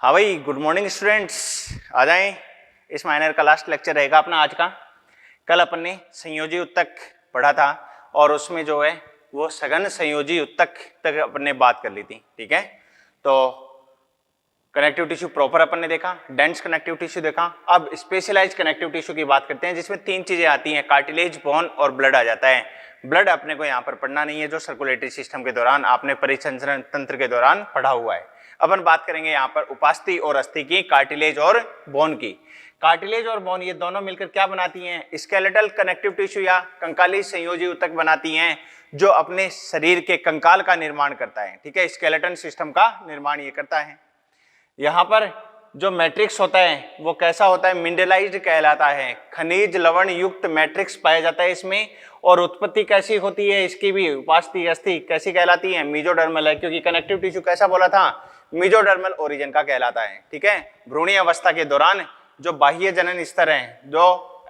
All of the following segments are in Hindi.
हाँ भाई, गुड मॉर्निंग स्टूडेंट्स, आ जाएं। इस माइनर का लास्ट लेक्चर रहेगा अपना आज का। कल अपन ने संयोजी उत्तक पढ़ा था और उसमें जो है वो सघन संयोजी उत्तक तक अपन ने बात कर ली थी। ठीक है, तो कनेक्टिव टिश्यू प्रॉपर अपन ने देखा, डेंस कनेक्टिव टिश्यू देखा। अब स्पेशलाइज्ड कनेक्टिव टिश्यू की बात करते हैं जिसमें तीन चीजें आती हैं, कार्टिलेज, बोन और ब्लड आ जाता है। ब्लड अपने को यहाँ पर पढ़ना नहीं है, जो सर्कुलेटरी सिस्टम के दौरान आपने परिसंचरण तंत्र के दौरान पढ़ा हुआ है। अपन बात करेंगे यहाँ पर उपास्थि और अस्थि की, कार्टिलेज और बोन की। कार्टिलेज और बोन ये दोनों मिलकर क्या बनाती हैं? स्केलेटल कनेक्टिव टिश्यू या कंकाली संयोजी उत्तक बनाती हैं, जो अपने शरीर के कंकाल का निर्माण करता है। ठीक है, स्केलेटन सिस्टम का निर्माण ये करता है। यहाँ पर जो मैट्रिक्स होता है वो कैसा होता है? मिनरलाइज्ड कहलाता है। खनिज लवण युक्त मैट्रिक्स पाया जाता है इसमें। और उत्पत्ति कैसी होती है इसकी भी? उपास्थि अस्थि कैसी कहलाती है? मेसोडर्मल है, क्योंकि कनेक्टिव टिश्यू कैसा बोला था? मेसोडर्मल ओरिजिन का कहलाता है। ठीक है, भ्रूणीय अवस्था के दौरान जो बाह्य जनन स्तर है, जो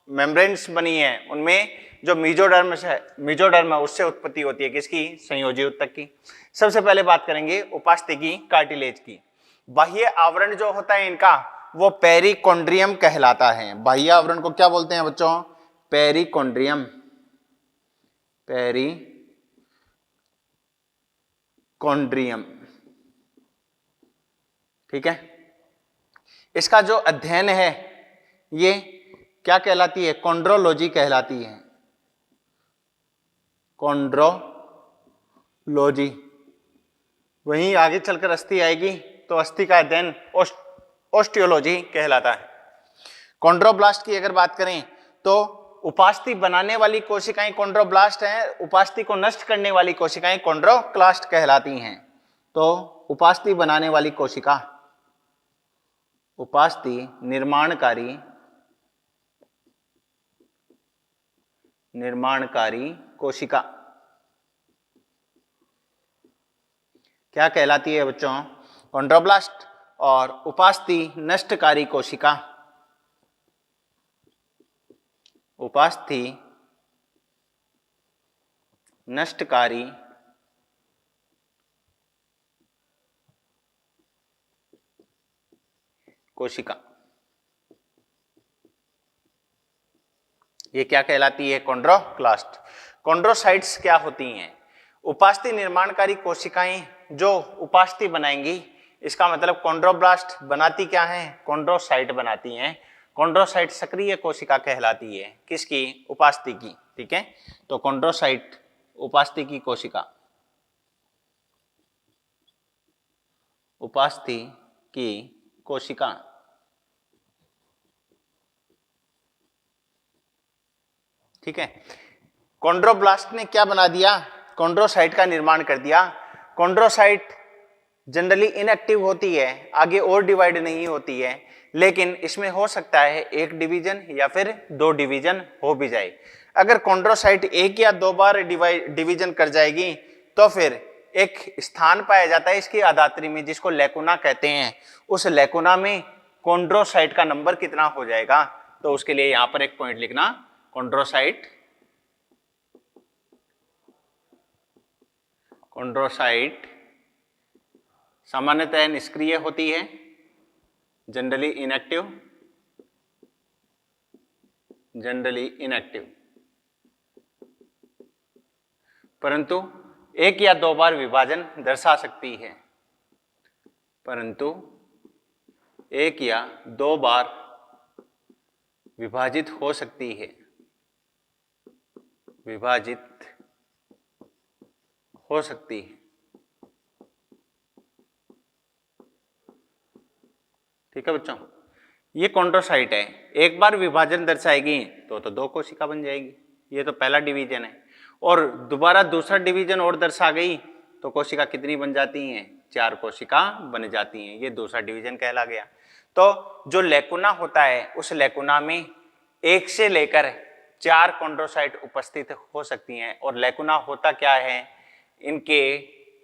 मेम्ब्रेन्स बनी है, उनमें जो मेसोडर्म है उससे उत्पत्ति होती है किसकी? संयोजी उत्तक की। सबसे पहले बात करेंगे उपास्थि की, कार्टिलेज की। बाह्य आवरण जो होता है इनका वो पेरिकोन्ड्रियम कहलाता है। बाह्य आवरण को क्या बोलते हैं बच्चों? पेरिकोन्ड्रियम। पेरिकोन्ड्रियम। ठीक है, इसका जो अध्ययन है ये क्या कहलाती है? कॉन्ड्रोलॉजी कहलाती है। कॉन्ड्रोलॉजी। वहीं आगे चलकर अस्थि आएगी तो अस्थि का अध्ययन ऑस्टियोलॉजी कहलाता है। कॉन्ड्रोब्लास्ट की अगर बात करें तो उपास्थि बनाने वाली कोशिकाएं कॉन्ड्रोब्लास्ट हैं, उपास्थि को नष्ट करने वाली कोशिकाएं कॉन्ड्रोक्लास्ट कहलाती हैं। तो उपास्थि बनाने वाली कोशिका, उपास्थि निर्माणकारी कोशिका क्या कहलाती है बच्चों? कॉन्ड्रोब्लास्ट। और उपास्थि नष्टकारी कोशिका, उपास्थि नष्टकारी कोशिका, ये क्या कहलाती है? कॉन्ड्रोक्लास्ट। कॉन्ड्रोसाइट्स क्या होती हैं? उपास्थि निर्माणकारी कोशिकाएं जो उपास्थि बनाएंगी, इसका मतलब कॉन्ड्रोब्लास्ट बनाती क्या है? कॉन्ड्रोसाइट बनाती हैं। कॉन्ड्रोसाइट सक्रिय कोशिका कहलाती है किसकी? उपास्थि की। ठीक है, तो कॉन्ड्रोसाइट उपास्थि की कोशिका, उपास्थि की कोशिका। ठीक है, कॉन्ड्रोब्लास्ट ने क्या बना दिया? कॉन्ड्रोसाइट का निर्माण कर दिया। कॉन्ड्रोसाइट जनरली इनएक्टिव होती है, आगे और डिवाइड नहीं होती है, लेकिन इसमें हो सकता है एक डिवीजन या फिर दो डिवीजन हो भी जाए। अगर कॉन्ड्रोसाइट एक या दो बार डिवीजन कर जाएगी तो फिर एक स्थान पाया जाता है इसकी अधात्री में, जिसको लेकुना कहते हैं। उस लेकुना में कॉन्ड्रोसाइट का नंबर कितना हो जाएगा, तो उसके लिए यहां पर एक पॉइंट लिखना, कॉन्ड्रोसाइट सामान्यतः निष्क्रिय होती है, जनरली इनएक्टिव, परंतु एक या दो बार विभाजन दर्शा सकती है, परंतु एक या दो बार विभाजित हो सकती है, विभाजित हो सकती है। ठीक है बच्चों, ये कॉन्ड्रोसाइट है। एक बार विभाजन दर्शाएगी तो दो कोशिका बन जाएगी, ये तो पहला डिवीजन है। और दोबारा दूसरा डिवीजन और दर्शा गई तो कोशिका कितनी बन जाती हैं? 4 कोशिका बन जाती हैं, ये दूसरा डिवीजन कहला गया। तो जो लेकुना होता है उस लेकुना में 1 से लेकर 4 कॉन्ड्रोसाइट उपस्थित हो सकती हैं। और लेकुना होता क्या है? इनके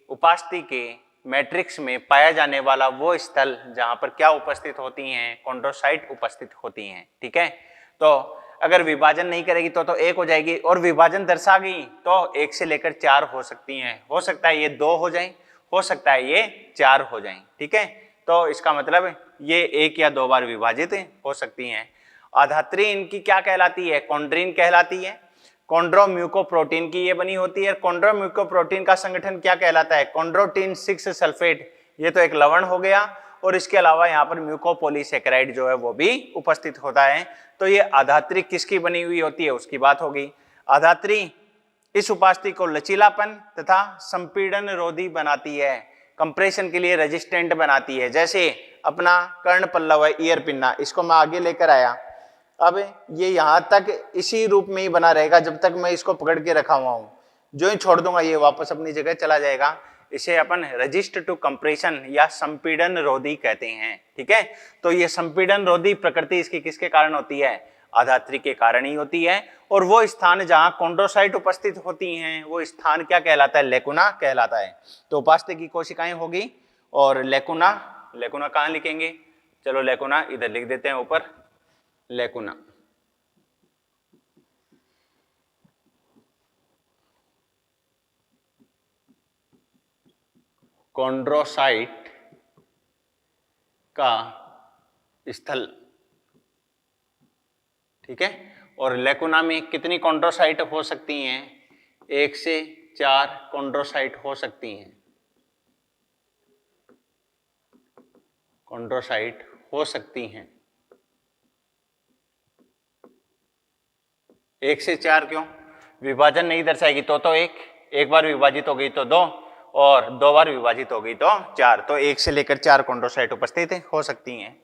उपास्थि के मैट्रिक्स में पाया जाने वाला वो स्थल जहां पर क्या उपस्थित होती हैं? कॉन्ड्रोसाइट उपस्थित होती हैं। ठीक है, तो अगर विभाजन नहीं करेगी तो 1 हो जाएगी, और विभाजन दर्शा गई तो 1 से लेकर 4 हो सकती हैं। हो सकता है ये 2 हो जाएं, हो सकता है ये 4 हो जाएं। ठीक है, तो इसका मतलब ये एक या दो बार विभाजित हो सकती हैं। आधात्री इनकी क्या कहलाती है? कॉन्ड्रीन कहलाती है। कॉन्ड्रोम्यूकोप्रोटीन की ये बनी होती है। कॉन्ड्रोम्यूकोप्रोटीन का संगठन क्या कहलाता है? कॉन्ड्रोटिन 6 सल्फेट, ये तो एक लवण हो गया, और इसके अलावा यहाँ पर म्यूकोपॉलीसेकेराइड जो है वो भी उपस्थित होता है। तो ये आधात्री किसकी बनी हुई होती है उसकी बात होगी। आधात्री इस उपास्थि को लचीलापन तथा संपीड़न रोधी बनाती है, कंप्रेशन के लिए रेजिस्टेंट बनाती है। जैसे अपना कर्ण पल्लव है, ईयर पिन्ना, इसको मैं आगे लेकर आया, अब ये यहाँ तक इसी रूप में ही बना रहेगा जब तक मैं इसको पकड़ के रखा हुआ हूँ। जो ही छोड़ दूंगा ये वापस अपनी जगह चला जाएगा। इसे अपन रेजिस्ट टू कंप्रेशन या संपीड़न रोधी कहते हैं। ठीक है, तो ये संपीड़न रोधी प्रकृति इसकी किसके कारण होती है? आधात्री के कारण ही होती है। और वो स्थान जहां कॉन्ड्रोसाइट उपस्थित होती हैं वो स्थान क्या कहलाता है? लेकुना कहलाता है। तो उपास्थि की कोशिकाएं होगी और लेकुना, लेकुना कहाँ लिखेंगे? चलो लेकुना इधर लिख देते हैं ऊपर, लेकुना। कॉन्ड्रोसाइट का स्थल, ठीक है। और लेकुना में कितनी कॉन्ड्रोसाइट हो सकती हैं? 1 से 4 कॉन्ड्रोसाइट हो सकती हैं, कॉन्ड्रोसाइट हो सकती हैं। 1 से 4 क्यों? विभाजन नहीं दर्शाएगी तो एक बार विभाजित हो गई तो 2, और 2 बार विभाजित हो गई तो 4, तो 1 से लेकर 4 कॉन्ड्रोसाइट उपस्थित हो सकती हैं।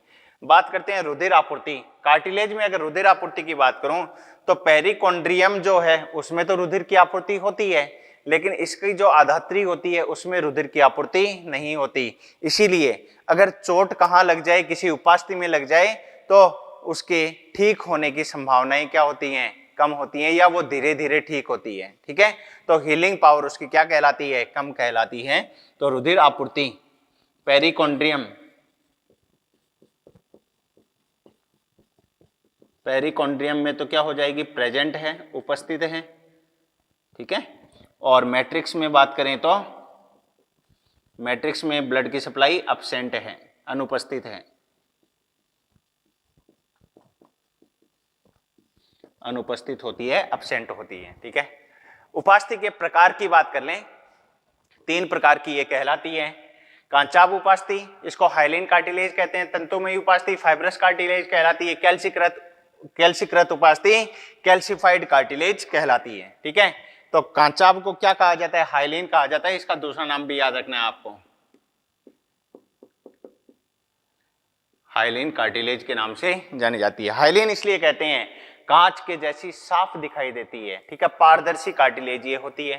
बात करते हैं रुधिर आपूर्ति। कार्टिलेज में अगर रुधिर आपूर्ति की बात करूं तो पेरिकॉन्ड्रियम जो है उसमें तो रुधिर की आपूर्ति होती है, लेकिन इसकी जो आधात्री होती है उसमें रुधिर की आपूर्ति नहीं होती। इसीलिए अगर चोट कहाँ लग जाए, किसी उपास्थि में लग जाए, तो उसके ठीक होने की संभावनाएं क्या होती हैं? कम होती हैं, या वो धीरे धीरे ठीक होती है। ठीक है, तो हीलिंग पावर उसकी क्या कहलाती है? कम कहलाती है। तो रुधिर आपूर्ति पेरिकॉन्ड्रियम, पेरिकॉन्ड्रियम में तो क्या हो जाएगी? प्रेजेंट है, उपस्थित है। ठीक है, और मैट्रिक्स में बात करें तो मैट्रिक्स में ब्लड की सप्लाई अब्सेंट है, अनुपस्थित है, अनुपस्थित होती है, अब्सेंट होती है। ठीक है, उपास्थि के प्रकार की बात कर लें, 3 प्रकार की ये कहलाती है। कांचाभ उपास्थि, इसको हाइलिन कार्टिलेज कहते हैं। तंतुमयी उपास्थि फाइब्रस कार्टिलेज कहलाती है। कैल्सीकृत उपास्थि कैल्सिफाइड कार्टिलेज कहलाती है। ठीक है, तो कांचाभ को क्या कहा जाता है? हाइलिन कहा जाता है। इसका दूसरा नाम भी याद रखना है आपको, हाइलिन कार्टिलेज के नाम से जानी जाती है। हाइलिन इसलिए कहते हैं कांच के जैसी साफ दिखाई देती है। ठीक है, पारदर्शी कार्टिलेज ये होती है,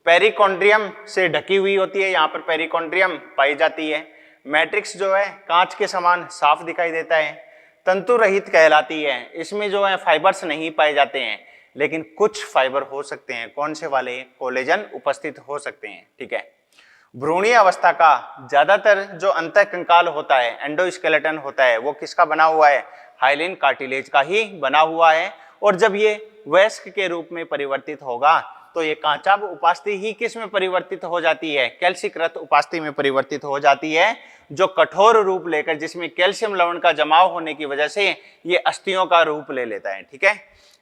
पेरिकॉन्ड्रियम से ढकी हुई होती है। यहाँ पर पेरिकॉन्ड्रियम पाई जाती है। मैट्रिक्स जो है कांच के समान साफ दिखाई देता है। तंतु रहित कहलाती है, इसमें जो है फाइबर्स नहीं पाए जाते हैं, लेकिन कुछ फाइबर हो सकते हैं। कौन से वाले? कोलेजन उपस्थित हो सकते हैं। ठीक है, भ्रूणीय अवस्था का ज्यादातर जो अंतःकंकाल होता है, एंडोस्केलेटन होता है, वो किसका बना हुआ है? हाइलिन कार्टिलेज का ही बना हुआ है। और जब ये वयस्क के रूप में परिवर्तित होगा तो ये कांचाभ उपास्थि ही किस में परिवर्तित हो जाती है? कैल्सीकृत उपास्थि में परिवर्तित हो जाती है, जो कठोर रूप लेकर, जिसमें कैल्शियम लवण का जमाव होने की वजह से ये अस्थियों का रूप ले लेता है। ठीक है,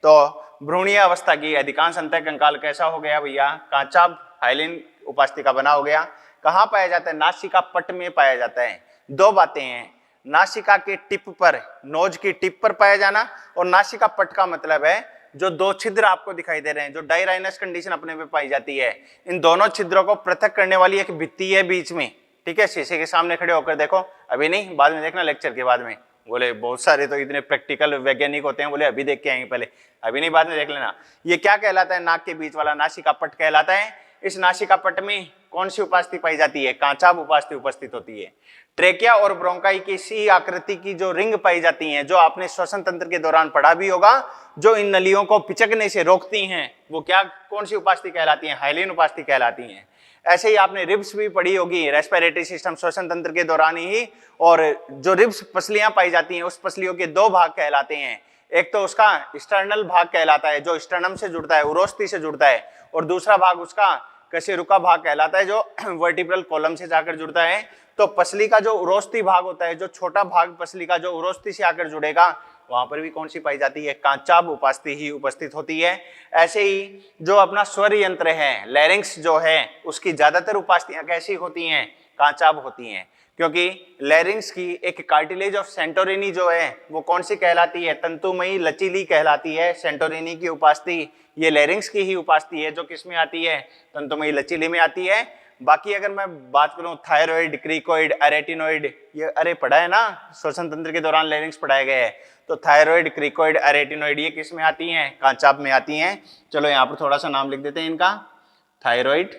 तो भ्रूणीय अवस्था की अधिकांश अंतःकंकाल कैसा हो गया भैया? कांचाभ हाइलिन उपास्थि का बना हो गया। कहाँ पाया जाता है? नासिका पट में पाया जाता है। 2 बातें हैं, नासिका के टिप पर, नोज की टिप पर पाया जाना, और नासिका पट का मतलब है जो 2 छिद्र आपको दिखाई दे रहे हैं, जो डायराइनस कंडीशन अपने में पाई जाती है। इन दोनों छिद्रों को पृथक करने वाली एक भित्ति है बीच में। ठीक है, शीशे के सामने खड़े होकर देखो, अभी नहीं, बाद में देखना लेक्चर के बाद में। बोले बहुत सारे तो इतने प्रैक्टिकल वैज्ञानिक होते हैं, बोले अभी देख के आएंगे, पहले अभी नहीं, बाद में देख लेना। ये क्या कहलाता है? नाक के बीच वाला नासिका पट कहलाता है। इस नासिका पट में कौन सी उपास्थि पाई जाती है? कांचाभ उपास्थि उपस्थित होती है। ट्रेकिया और ब्रोंकाई की सी आकृति की जो रिंग पाई जाती हैं, जो आपने श्वसन तंत्र के दौरान पढ़ा भी होगा, जो इन नलियों को पिचकने से रोकती हैं, वो क्या, कौन सी उपास्थि कहलाती हैं? हाइलिन उपास्थि कहलाती हैं। ऐसे ही आपने रिब्स भी पढ़ी होगी, रेस्पिरेटरी सिस्टम, श्वसन तंत्र के दौरान ही। और जो रिब्स पसलियां पाई जाती हैं, उस पसलियों के 2 भाग कहलाते हैं। एक तो उसका स्टर्नल भाग कहलाता है, जो स्टर्नम से जुड़ता है, उरोस्थि से जुड़ता है, और दूसरा भाग उसका कशेरुका भाग कहलाता है जो वर्टिब्रल कॉलम से जाकर जुड़ता है। तो पसली का जो उरोस्ती भाग होता है, जो छोटा भाग पसली का जो उरोस्ती से आकर जुड़ेगा, वहां पर भी कौन सी पाई जाती है, कांचाभ उपास्थि ही उपस्थित होती है। ऐसे ही जो अपना स्वर यंत्र है लैरिंक्स जो है, उसकी ज्यादातर उपास्थियां कैसी होती हैं, कांचाभ होती हैं, क्योंकि लैरिंक्स की एक कार्टिलेज ऑफ सेंटोरिनी जो है वो कौन सी कहलाती है, तंतुमयी लचीली कहलाती है। सेंटोरिनी की उपास्थि ये लैरिंक्स की ही उपास्थि है, जो किस में आती है, तंतुमयी लचीली में आती है। बाकी अगर मैं बात करूं थायराइड, क्रिकोइड, अरेटिनोइड, ये अरे पढ़ा है ना, श्वसन तंत्र के दौरान लैरिंक्स पढ़ाया गया है। तो थायराइड, क्रिकोइड, अरेटिनोइड ये किस में आती हैं, कांचाभ में आती हैं। चलो यहाँ पर थोड़ा सा नाम लिख देते हैं इनका, थायराइड,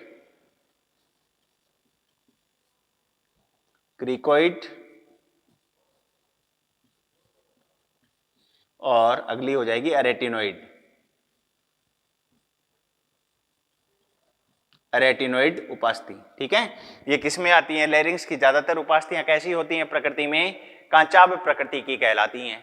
क्रिकोइड और अगली हो जाएगी अरेटिनोइड। अरेटिनोइड उपास्थि, ठीक है। ये किस में आती हैं, लैरिंक्स की ज्यादातर उपास्थियां कैसी होती हैं प्रकृति में, कांचाभ प्रकृति की कहलाती हैं।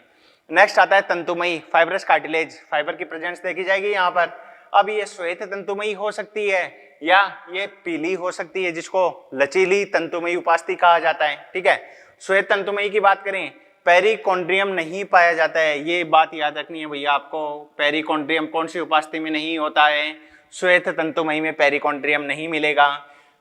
नेक्स्ट आता है तंतुमयी फाइब्रस कार्टिलेज, फाइबर की प्रेजेंस देखी जाएगी यहाँ पर। अब ये श्वेत तंतुमयी हो सकती है या ये पीली हो सकती है, जिसको लचीली तंतुमयी उपास्थि कहा जाता है, ठीक है। श्वेत तंतुमयी की बात करें, पेरिकॉन्ड्रियम नहीं पाया जाता है, ये बात याद रखनी है भैया आपको। पेरिकॉन्ड्रियम कौन सी उपास्थि में नहीं होता है, श्वेत तंतुमयी में पेरिकॉन्ड्रियम नहीं मिलेगा।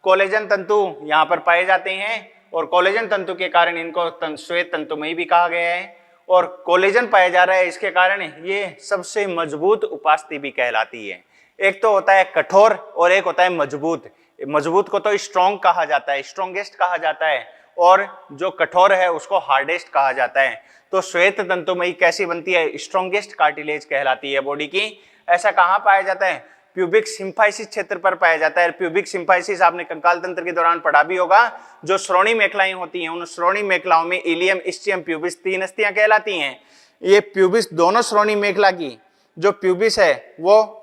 कोलेजन तंतु यहाँ पर पाए जाते हैं और कोलेजन तंतु के कारण इनको श्वेत तंतुमयी भी कहा गया है। और कोलेजन पाया जा रहा है, इसके कारण ये सबसे मजबूत उपास्थि भी कहलाती है। एक तो होता है कठोर और एक होता है मजबूत। मजबूत को तो स्ट्रॉन्ग कहा जाता है, स्ट्रॉन्गेस्ट कहा जाता है, और जो कठोर है उसको हार्डेस्ट कहा जाता है। तो श्वेत तंतुमयी कैसी बनती है, स्ट्रॉन्गेस्ट कार्टिलेज कहलाती है बॉडी की। ऐसा कहाँ पाया जाता है, प्यूबिक सिम्फाइसिस क्षेत्र पर पाया जाता है। प्यूबिक सिम्फाइसिस आपने कंकाल तंत्र के दौरान पढ़ा भी होगा। जो श्रोणी मेखलाएं होती हैं, उन श्रोणी मेखलाओं में इलियम, इस्चियम, प्यूबिस तीन अस्थियां कहलाती हैं। ये प्यूबिस दोनों श्रोणी मेखला की जो प्यूबिस है वो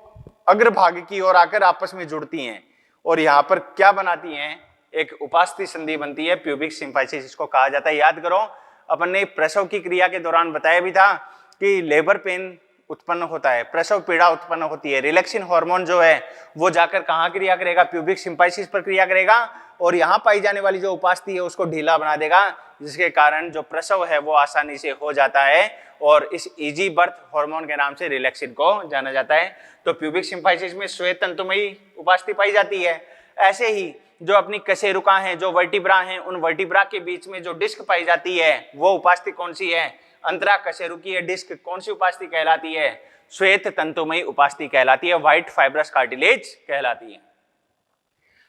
अग्रभाग की ओर आकर आपस में जुड़ती हैं और यहाँ पर क्या बनाती हैं, एक उपास्थि संधि बनती है, प्यूबिक सिम्फाइसिस इसको कहा जाता है। याद करो, अपन ने प्रसव की क्रिया के दौरान बताया भी था कि लेबर पेन उत्पन्न होता है, प्रसव पीड़ा उत्पन्न होती है। रिलैक्सिन हार्मोन जो है वो जाकर कहाँ क्रिया करेगा, प्यूबिक सिम्फाइसिस पर क्रिया करेगा और यहाँ पाई जाने वाली जो उपास्थि है उसको ढीला बना देगा, जिसके कारण जो प्रसव है वो आसानी से हो जाता है और इस इजी बर्थ हार्मोन के नाम से रिलैक्सिन को जाना जाता है। तो प्यूबिक सिम्फाइसिस में श्वेत तंतुमयी उपास्थि पाई जाती है। ऐसे ही जो अपनी कशेरुका हैं, जो वर्टिब्रा हैं, उन वर्टिब्रा के बीच में जो डिस्क पाई जाती है वो उपास्थि कौन सी है, अंतरा कशेरुकीय डिस्क कौन सी उपास्थि कहलाती है, श्वेत तंतुमयी उपास्थि कहलाती है, व्हाइट फाइब्रस कार्टिलेज कहलाती है।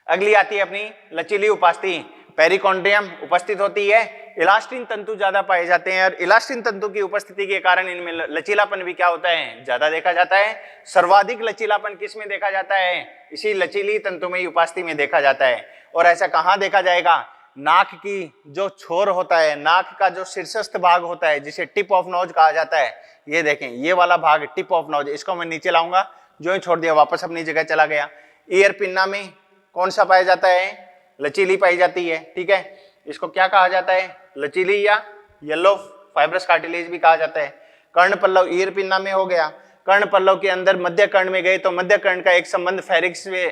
अगली आती है अपनी लचीली उपास्थि, पेरिकॉन्ड्रियम उपस्थित होती है। इलास्टिन तंतु ज्यादा पाए जाते हैं और इलास्टिन तंतु की उपस्थिति के कारण इनमें लचीलापन भी क्या होता है, ज्यादा देखा जाता है। सर्वाधिक लचीलापन किस में देखा जाता है, इसी लचीली तंतुमयी उपास्थि में देखा जाता है। और ऐसा कहाँ देखा जाएगा, नाक की जो छोर होता है, नाक का जो शीर्षस्थ भाग होता है जिसे टिप ऑफ नोज कहा जाता है, ये देखें ये वाला भाग टिप ऑफ नोज, इसको मैं नीचे लाऊंगा, जो ही छोड़ दिया वापस अपनी जगह चला गया। ईयर पिन्ना में कौन सा पाया जाता है, लचीली पाई जाती है, ठीक है। इसको क्या कहा जाता है, लचीली या येलो फाइब्रस कार्टिलेज भी कहा जाता है। कर्ण पल्लव ईयर पिन्ना में हो गया। कर्ण पल्लव के अंदर मध्य कर्ण में गए तो मध्य कर्ण का एक संबंध फेरिक्स से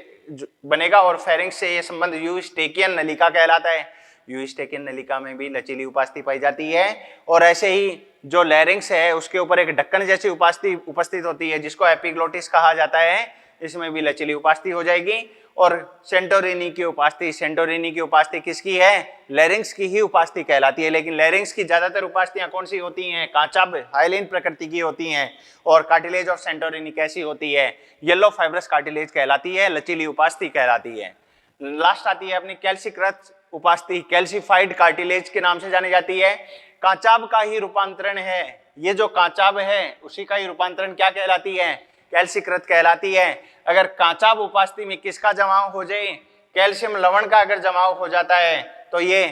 बनेगा और फेरिंक्स से ये संबंध यूस्टेकियन नलिका कहलाता है। यूस्टेकियन नलिका में भी लचीली उपास्थि पाई जाती है। और ऐसे ही जो लैरिंक्स है उसके ऊपर एक ढक्कन जैसी उपास्थि उपस्थित होती है जिसको एपिग्लोटिस कहा जाता है, इसमें भी लचीली उपास्थि हो जाएगी। और सेंटोरिनी की उपास्थि, सेंटोरिनी की उपास्थि किसकी है, लैरिंक्स की ही उपास्थि कहलाती है। लेकिन लैरिंक्स की ज्यादातर उपास्थियां कौन सी होती हैं, कांचाभ हाइलिन प्रकृति की होती हैं। और कार्टिलेज ऑफ सेंटोरिनी कैसी होती है, येलो फाइब्रस कार्टिलेज कहलाती है, लचीली उपास्थि कहलाती है। लास्ट आती है अपनी कैल्सीकृत उपास्थि, कैल्सीफाइड कार्टिलेज के नाम से जानी जाती है। कांचाभ का ही रूपांतरण है, ये जो कांचाभ है उसी का ही रूपांतरण क्या कहलाती है, कैल्सीकृत कहलाती है। अगर कांचाभ उपास्थि में किसका जमाव हो जाए, कैल्शियम लवण का अगर जमाव हो जाता है तो ये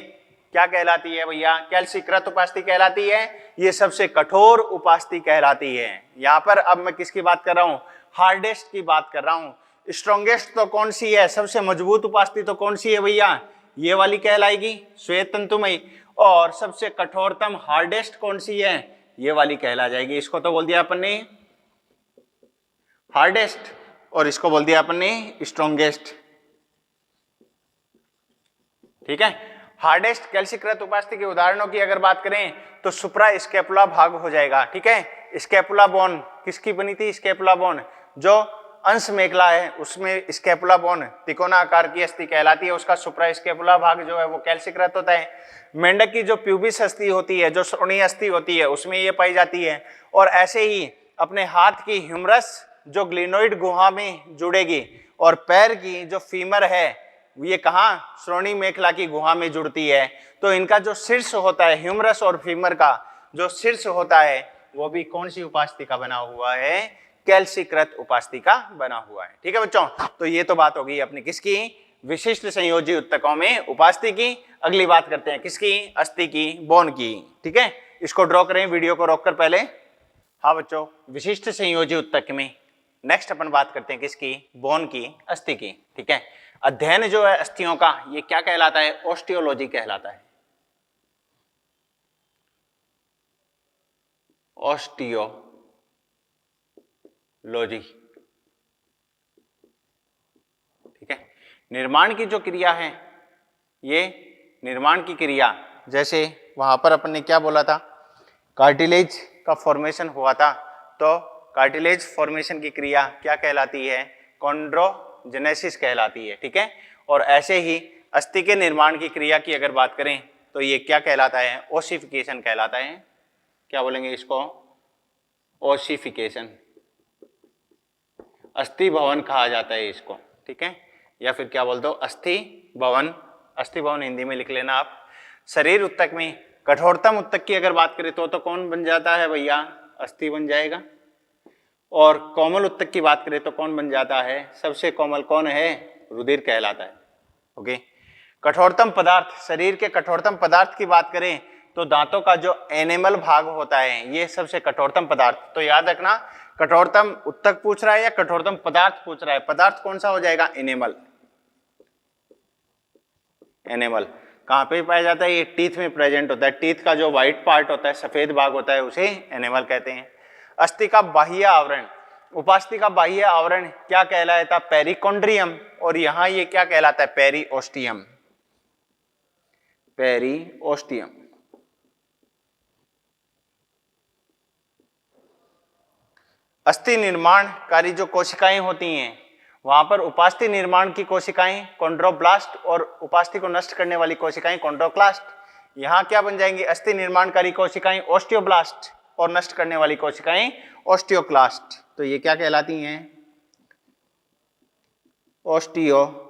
क्या कहलाती है भैया, कैल्सीकृत उपास्थि कहलाती है। ये सबसे कठोर उपास्थि कहलाती है। यहाँ पर अब मैं किसकी बात कर रहा हूँ, हार्डेस्ट की बात कर रहा हूँ। स्ट्रॉन्गेस्ट तो कौन सी है, सबसे मजबूत उपास्थि तो कौन सी है भैया, ये वाली कहलाएगी श्वेत तंतुमयी। और सबसे कठोरतम हार्डेस्ट कौन सी है, ये वाली कहला जाएगी। इसको तो बोल दिया अपन ने हार्डेस्ट और इसको बोल दिया अपन ने स्ट्रॉन्गेस्ट। ठीक है। हार्डेस्ट कैल्सीकृत उपास्थि के उदाहरणों की अगर बात करें तो सुप्रा स्कैपुला भाग हो जाएगा। ठीक है, स्कैपुला बोन किसकी बनी थी? स्कैपुला बोन जो अंश मेखला है उसमें स्कैपुला बोन तिकोना आकार की अस्थि कहलाती है, उसका सुप्रा स्कैपुला भाग जो है वो कैल्सीकृत होता है। मेंढक की जो प्यूबिस अस्थि होती है, जो श्रोणीय अस्थि होती है, उसमें ये पाई जाती है। और ऐसे ही अपने हाथ की ह्यूमरस जो ग्लिनोइड गुहा में जुड़ेगी, और पैर की जो फीमर है ये कहाँ? श्रोणी मेखला की गुहा में जुड़ती है। तो इनका जो शीर्ष होता है, ह्यूमरस और फीमर का जो शीर्ष होता है वो भी कौन सी उपास्थि का बना हुआ है? कैल्सीकृत उपास्थि का बना हुआ है। ठीक है बच्चों, तो ये तो बात होगी अपनी किसकी? विशिष्ट संयोजी उत्तकों में उपास्थि की। अगली बात करते हैं किसकी? अस्थि की, बोन की। ठीक है, इसको ड्रॉ करें वीडियो को रोककर पहले। हाँ बच्चों, विशिष्ट संयोजी उत्तक में नेक्स्ट अपन बात करते हैं किसकी? बोन की, अस्थि की। ठीक है, अध्ययन जो है अस्थियों का ये क्या कहलाता है? ऑस्टियोलॉजी कहलाता है। ऑस्टियोलॉजी। ठीक है, निर्माण की जो क्रिया है, ये निर्माण की क्रिया, जैसे वहां पर अपन ने क्या बोला था? कार्टिलेज का फॉर्मेशन हुआ था, तो कार्टिलेज फॉर्मेशन की क्रिया क्या कहलाती है? कॉन्ड्रोजेनेसिस कहलाती है। ठीक है, और ऐसे ही अस्थि के निर्माण की क्रिया की अगर बात करें तो ये क्या कहलाता है? ओसिफिकेशन कहलाता है। क्या बोलेंगे इसको? ओसिफिकेशन। अस्थि भवन कहा जाता है इसको। ठीक है, या फिर क्या बोल दो? अस्थि भवन। अस्थि भवन हिंदी में लिख लेना आप। शरीर उत्तक में कठोरतम उत्तक की अगर बात करें तो कौन बन जाता है भैया? अस्थि बन जाएगा। और कोमल उत्तक की बात करें तो कौन बन जाता है? सबसे कोमल कौन है? रुधिर कहलाता है। ओके, कठोरतम पदार्थ, शरीर के कठोरतम पदार्थ की बात करें तो दांतों का जो एनिमल भाग होता है ये सबसे कठोरतम पदार्थ। तो याद रखना, कठोरतम उत्तक पूछ रहा है या कठोरतम पदार्थ पूछ रहा है? पदार्थ कौन सा हो जाएगा? एनिमल। एनिमल कहाँ पे पाया जाता है? ये टीथ में प्रेजेंट होता है। टीथ का जो व्हाइट पार्ट होता है, सफेद भाग होता है, उसे एनिमल कहते हैं। अस्थि का बाह्य आवरण, उपास्थि का बाह्य आवरण क्या कहलाता है? पेरिकोन्ड्रियम। और यहाँ ये क्या कहलाता है? पेरिओस्टियम। पेरिओस्टियम। अस्थि निर्माणकारी जो कोशिकाएं होती हैं वहां पर उपास्थि निर्माण की कोशिकाएं कॉन्ड्रोब्लास्ट और उपास्थि को नष्ट करने वाली कोशिकाएं कॉन्ड्रोक्लास्ट। यहाँ क्या बन जाएंगी? अस्थि निर्माणकारी कोशिकाएं ओस्टियोब्लास्ट और नष्ट करने वाली कोशिकाएं ओस्टियोक्लास्ट। तो ये क्या कहलाती हैं? ओस्टियोब्लास्ट।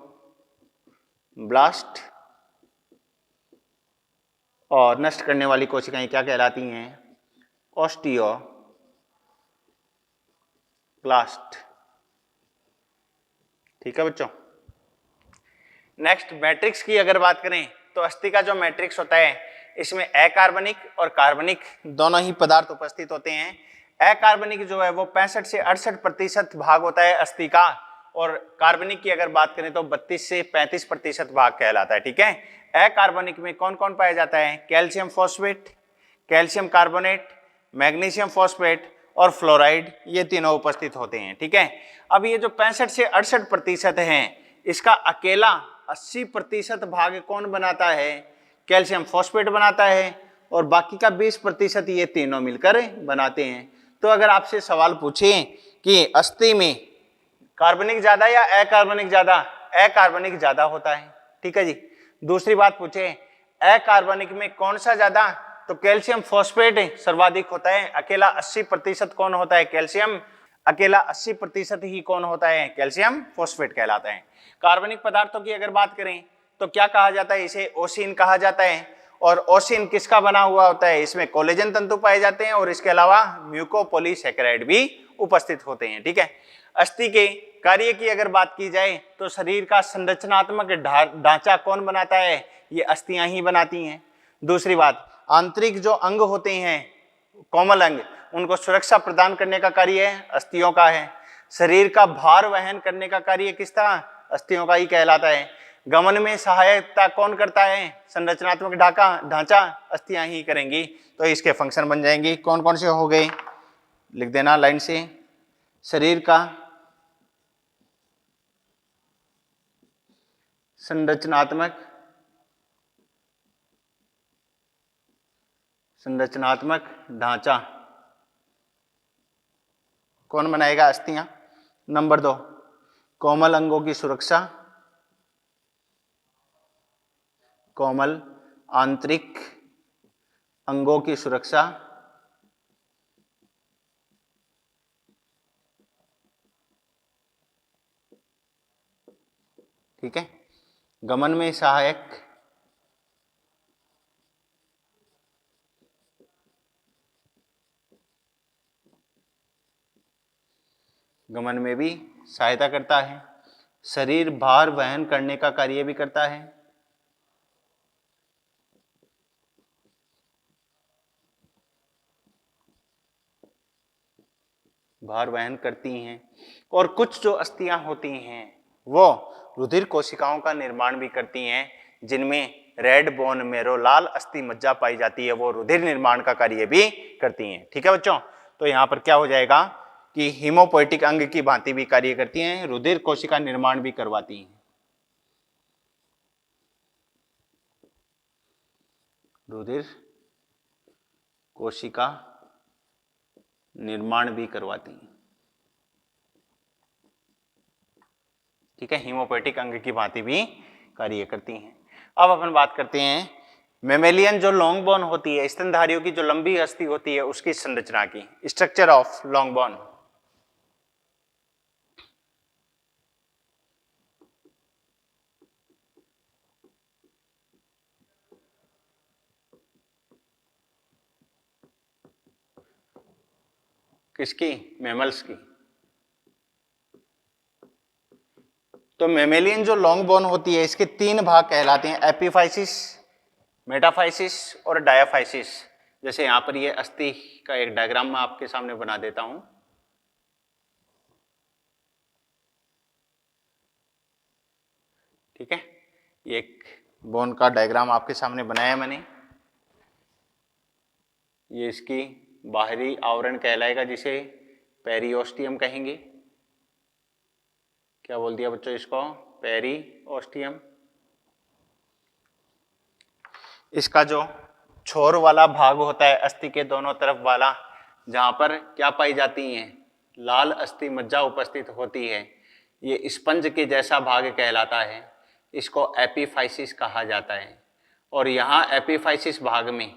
और नष्ट करने वाली कोशिकाएं क्या कहलाती हैं? ओस्टियोक्लास्ट। ठीक है बच्चों, नेक्स्ट मैट्रिक्स की अगर बात करें तो अस्थि का जो मैट्रिक्स होता है इसमें अकार्बनिक और कार्बनिक दोनों ही पदार्थ उपस्थित होते हैं। अकार्बनिक जो है वो 65 से 68% भाग होता है अस्थि का, और कार्बनिक की अगर बात करें तो 32 से 35% भाग कहलाता है। ठीक है, अकार्बनिक में कौन कौन पाया जाता है? Calcium phosphate, calcium carbonate, magnesium phosphate और फ्लोराइड, ये तीनों उपस्थित होते हैं। ठीक है, अब ये जो 65 से 68% है इसका अकेला 80% भाग कौन बनाता है? कैल्शियम फॉस्फेट बनाता है, और बाकी का 20% ये तीनों मिलकर बनाते हैं। तो अगर आपसे सवाल पूछे कि अस्थि में कार्बनिक ज्यादा या अकार्बनिक ज्यादा? अकार्बनिक ज्यादा होता है। ठीक है जी। दूसरी बात पूछे अकार्बनिक में कौन सा ज्यादा? तो कैल्शियम फॉस्फेट सर्वाधिक होता है। अकेला 80% कौन होता है? कैल्शियम। अकेला 80% ही कौन होता है? कैल्शियम फॉस्फेट कहलाता है। कार्बनिक पदार्थों की अगर बात करें तो क्या कहा जाता है? इसे ओसिन कहा जाता है। और ओसिन किसका बना हुआ होता है? इसमें कोलेजन तंतु पाए जाते हैं और इसके अलावा म्यूकोपॉलीसैकेराइड भी उपस्थित होते हैं। ठीक है, अस्थि के कार्य की अगर बात की जाए तो शरीर का संरचनात्मक ढांचा कौन बनाता है? ये अस्थियां ही बनाती हैं। दूसरी बात, आंतरिक जो अंग होते हैं कोमल अंग, उनको सुरक्षा प्रदान करने का कार्य अस्थियों का है। शरीर का भार वहन करने का कार्य किसका? अस्थियों का ही कहलाता है। गमन में सहायता कौन करता है? संरचनात्मक ढांचा अस्थियां ही करेंगी। तो इसके फंक्शन बन जाएंगी, कौन कौन से हो गए? लिख देना लाइन से। शरीर का संरचनात्मक संरचनात्मक ढांचा कौन बनाएगा? अस्थियां। नंबर 2, कोमल अंगों की सुरक्षा, कोमल आंतरिक अंगों की सुरक्षा, ठीक है। गमन में सहायक, गमन में भी सहायता करता है। शरीर भार वहन करने का कार्य भी करता है। भार वहन करती हैं। और कुछ जो अस्थियां होती हैं वो रुधिर कोशिकाओं का निर्माण भी करती हैं, जिनमें रेड बोन मेरो लाल अस्थि मज्जा पाई जाती है, वो रुधिर निर्माण का कार्य भी करती हैं। ठीक है बच्चों, तो यहाँ पर क्या हो जाएगा कि हीमोपोएटिक अंग की भांति भी कार्य करती हैं, रुधिर कोशिका निर्माण भी करवाती हैं। रुधिर कोशिका निर्माण भी करवाती हैं। ठीक है, हीमोपोएटिक अंग की भांति भी कार्य करती हैं। अब अपन बात करते हैं मेमेलियन जो लॉन्ग बोन होती है, स्तनधारियों की जो लंबी अस्थि होती है, उसकी संरचना की, स्ट्रक्चर ऑफ लॉन्ग बोन। किसकी? मैमल्स की। तो मेमेलियन जो लॉन्ग बोन होती है, इसके 3 भाग कहलाते हैं, एपिफाइसिस, मेटाफाइसिस और डायाफाइसिस। जैसे यहां पर ये अस्थि का एक डायग्राम मैं आपके सामने बना देता हूं। ठीक है, ये एक बोन का डायग्राम आपके सामने बनाया मैंने। ये इसकी बाहरी आवरण कहलाएगा, जिसे पेरिओस्टियम कहेंगे। क्या बोल दिया बच्चों इसको? पेरिओस्टियम। इसका जो छोर वाला भाग होता है अस्थि के दोनों तरफ वाला, जहां पर क्या पाई जाती हैं? लाल अस्थि मज्जा उपस्थित होती है, ये स्पंज के जैसा भाग कहलाता है, इसको एपिफाइसिस कहा जाता है। और यहाँ एपिफाइसिस भाग में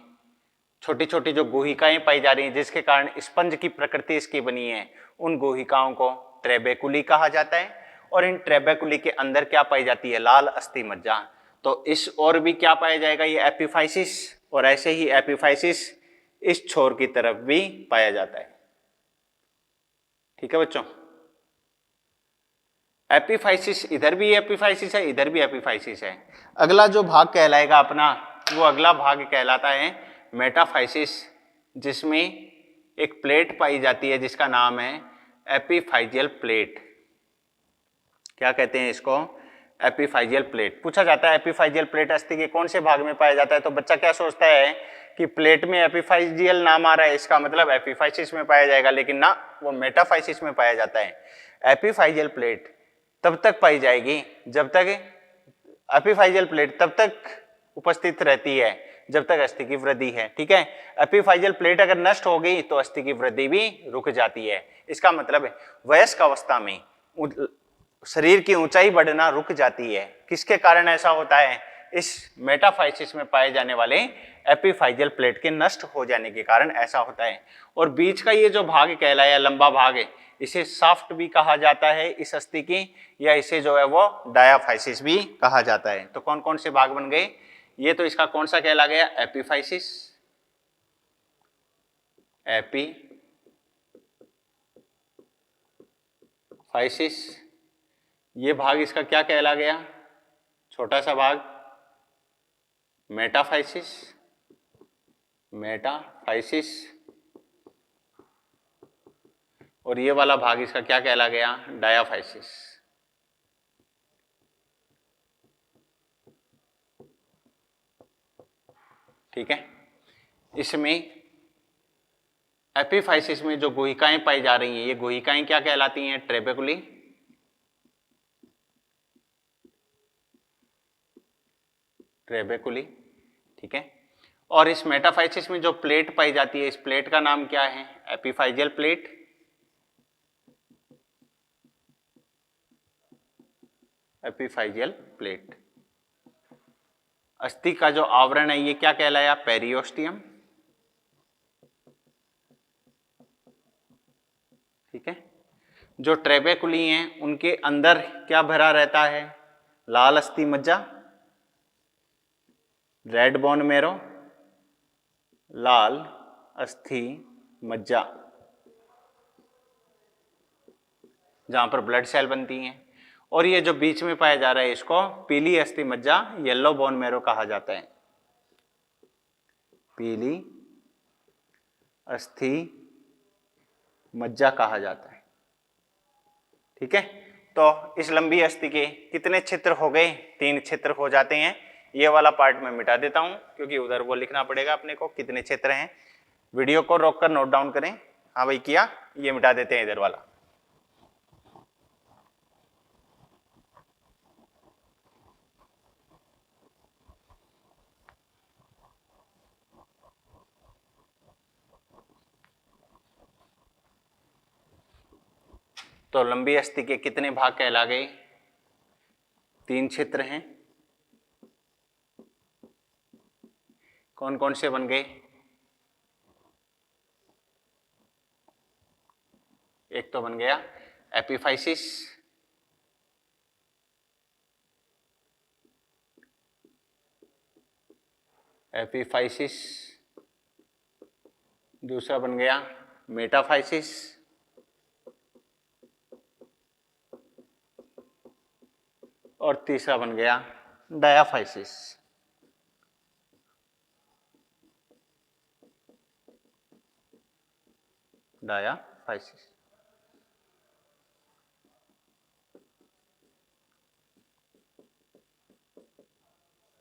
छोटी छोटी जो गुहिकाएं पाई जा रही हैं, जिसके कारण स्पंज की प्रकृति इसकी बनी है, उन गुहिकाओं को ट्रेबेकुली कहा जाता है। और इन ट्रेबेकुली के अंदर क्या पाई जाती है? लाल अस्थि मज्जा। तो इस और भी क्या पाया जाएगा? ये एपिफाइसिस। और ऐसे ही एपिफाइसिस इस छोर की तरफ भी पाया जाता है। ठीक है बच्चों, एपिफाइसिस इधर भी एपिफाइसिस है, इधर भी एपिफाइसिस है। अगला जो भाग कहलाएगा अपना, वो अगला भाग कहलाता है मेटाफाइसिस, जिसमें एक प्लेट पाई जाती है जिसका नाम है एपिफाइजियल प्लेट। क्या कहते हैं इसको? एपिफाइजियल प्लेट। पूछा जाता है एपिफाइजियल प्लेट अस्थि के कौन से भाग में पाया जाता है, तो बच्चा क्या सोचता है कि प्लेट में एपिफाइजियल नाम आ रहा है, इसका मतलब एपिफाइसिस में पाया जाएगा, लेकिन ना, वो मेटाफाइसिस में पाया जाता है। एपिफाइजियल प्लेट तब तक पाई जाएगी जब तक एपिफाइजियल प्लेट तब तक उपस्थित रहती है जब तक अस्थि की वृद्धि है। ठीक है, एपिफाइजियल प्लेट अगर नष्ट हो गई तो अस्थि की वृद्धि भी रुक जाती है। इसका मतलब है वयस्क अवस्था में शरीर की ऊंचाई बढ़ना रुक जाती है। किसके कारण ऐसा होता है? इस मेटाफाइसिस में पाए जाने वाले एपिफाइजियल प्लेट के नष्ट हो जाने के कारण ऐसा होता है। और बीच का ये जो भाग कहलाया, लंबा भाग है, इसे शाफ्ट भी कहा जाता है इस अस्थि की, या इसे जो है वो डायाफाइसिस भी कहा जाता है। तो कौन कौन से भाग बन गए? ये तो इसका कौन सा कहला गया? Epiphysis, epiphysis. ये भाग इसका क्या कहला गया? छोटा सा भाग मेटाफाइसिस, मेटाफाइसिस। और ये वाला भाग इसका क्या कहला गया? डायाफाइसिस। ठीक है, इसमें एपिफाइसिस में जो गुहिकाएं पाई जा रही हैं, ये गुहिकाएं क्या कहलाती हैं? ट्रेबेकुली। ट्रेबेकुली, ठीक है। और इस मेटाफाइसिस में जो प्लेट पाई जाती है, इस प्लेट का नाम क्या है? एपिफाइजियल प्लेट। एपिफाइजियल प्लेट। अस्थि का जो आवरण है ये क्या कहलाया? पेरियोस्टियम। ठीक है। जो ट्रेबेकुली हैं उनके अंदर क्या भरा रहता है? लाल अस्थि मज्जा, रेड बोन मेरो, लाल अस्थि मज्जा, जहां पर ब्लड सेल बनती हैं। और ये जो बीच में पाया जा रहा है इसको पीली अस्थि मज्जा, येलो बोन मेरो कहा जाता है। पीली अस्थि मज्जा कहा जाता है। ठीक है। तो इस लंबी अस्थि के कितने छिद्र हो गए? 3 छिद्र हो जाते हैं। ये वाला पार्ट मैं मिटा देता हूं क्योंकि उधर वो लिखना पड़ेगा अपने को कितने छिद्र हैं। वीडियो को रोककर नोट डाउन करें। हाँ भाई किया, ये मिटा देते हैं इधर वाला। तो लंबी अस्थि के कितने भाग कहला गए? 3 छिद्र हैं। कौन कौन से बन गए? एक तो बन गया एपिफाइसिस, एपिफाइसिस। दूसरा बन गया मेटाफाइसिस, और तीसरा बन गया डायाफाइसिस। डायाफाइसिस।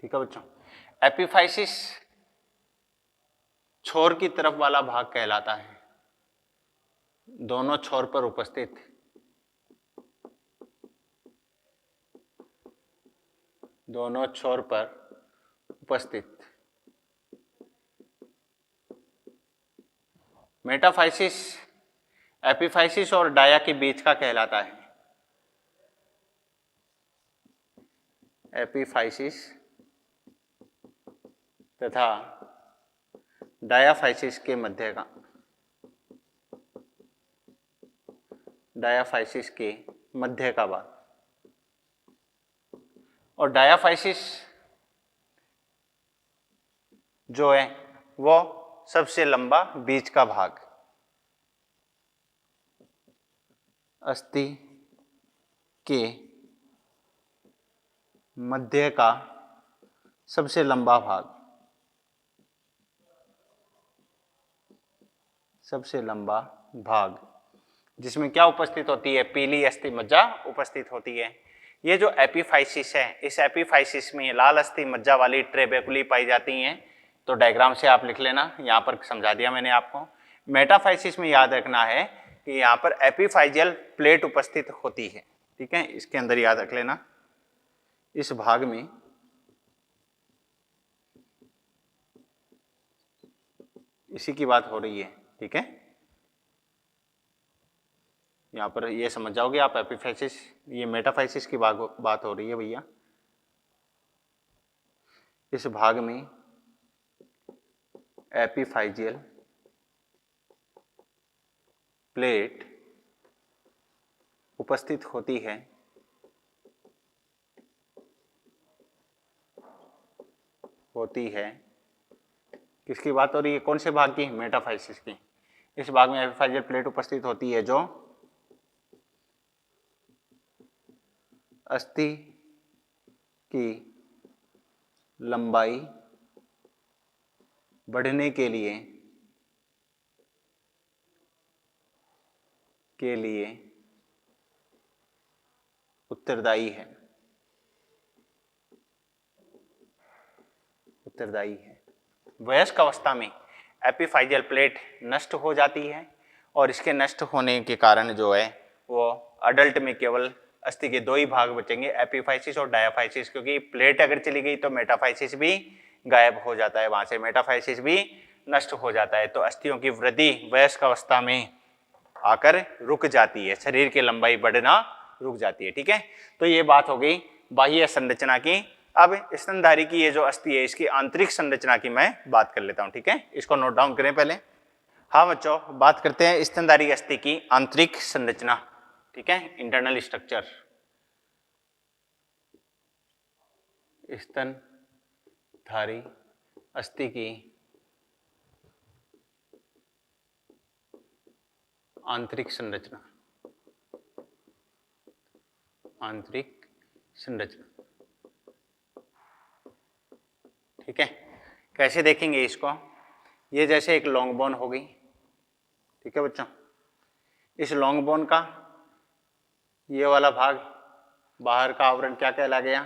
ठीक है बच्चों। एपिफाइसिस छोर की तरफ वाला भाग कहलाता है, दोनों छोर पर उपस्थित। दोनों छोर पर उपस्थित। मेटाफाइसिस एपिफाइसिस और डाया के बीच का कहलाता है। एपिफाइसिस तथा डायाफाइसिस के मध्य का, डायाफाइसिस के मध्य का भाग। और डायाफाइसिस जो है वो सबसे लंबा बीच का भाग। अस्थि के मध्य का सबसे लंबा भाग, सबसे लंबा भाग, जिसमें क्या उपस्थित होती है? पीली अस्थि मज्जा उपस्थित होती है। ये जो एपिफाइसिस है, इस एपिफाइसिस में लाल अस्थि मज्जा वाली ट्रेबेकुली पाई जाती हैं। तो डायग्राम से आप लिख लेना, यहाँ पर समझा दिया मैंने आपको। मेटाफाइसिस में याद रखना है कि यहाँ पर एपिफाइजियल प्लेट उपस्थित होती है। ठीक है, इसके अंदर याद रख लेना, इस भाग में इसी की बात हो रही है। ठीक है, यहाँ पर ये समझ जाओगे आप एपिफाइसिस, ये मेटाफाइसिस की बात हो रही है भैया। इस भाग में एपिफाइजियल प्लेट उपस्थित होती है। किसकी बात हो रही है? कौन से भाग की? मेटाफाइसिस की। इस भाग में एपिफाइजियल प्लेट उपस्थित होती है जो अस्थि की लंबाई बढ़ने के लिए उत्तरदायी है। वयस्क अवस्था में एपिफाइजियल प्लेट नष्ट हो जाती है और इसके नष्ट होने के कारण जो है वो अडल्ट में केवल अस्थि के 2 ही भाग बचेंगे, एपिफाइसिस और डायाफाइसिस। क्योंकि प्लेट अगर चली गई तो मेटाफाइसिस भी गायब हो जाता है, वहां से मेटाफाइसिस भी नष्ट हो जाता है। तो अस्थियों की वृद्धि वयस्क अवस्था में आकर रुक जाती है, शरीर की लंबाई बढ़ना रुक जाती है। ठीक है, तो ये बात हो गई बाह्य संरचना की। अब स्तनधारी की ये जो अस्थि है इसकी आंतरिक संरचना की मैं बात कर लेता हूं। ठीक है, इसको नोट डाउन करें पहले। हाँ बच्चों, बात करते हैं स्तनधारी अस्थि की आंतरिक संरचना। ठीक है, इंटरनल स्ट्रक्चर। स्तनधारी अस्थि की आंतरिक संरचना। आंतरिक संरचना, ठीक है, कैसे देखेंगे इसको? ये जैसे एक लॉन्ग बोन होगी, ठीक है बच्चों, इस लॉन्ग बोन का ये वाला भाग, बाहर का आवरण क्या कहला गया?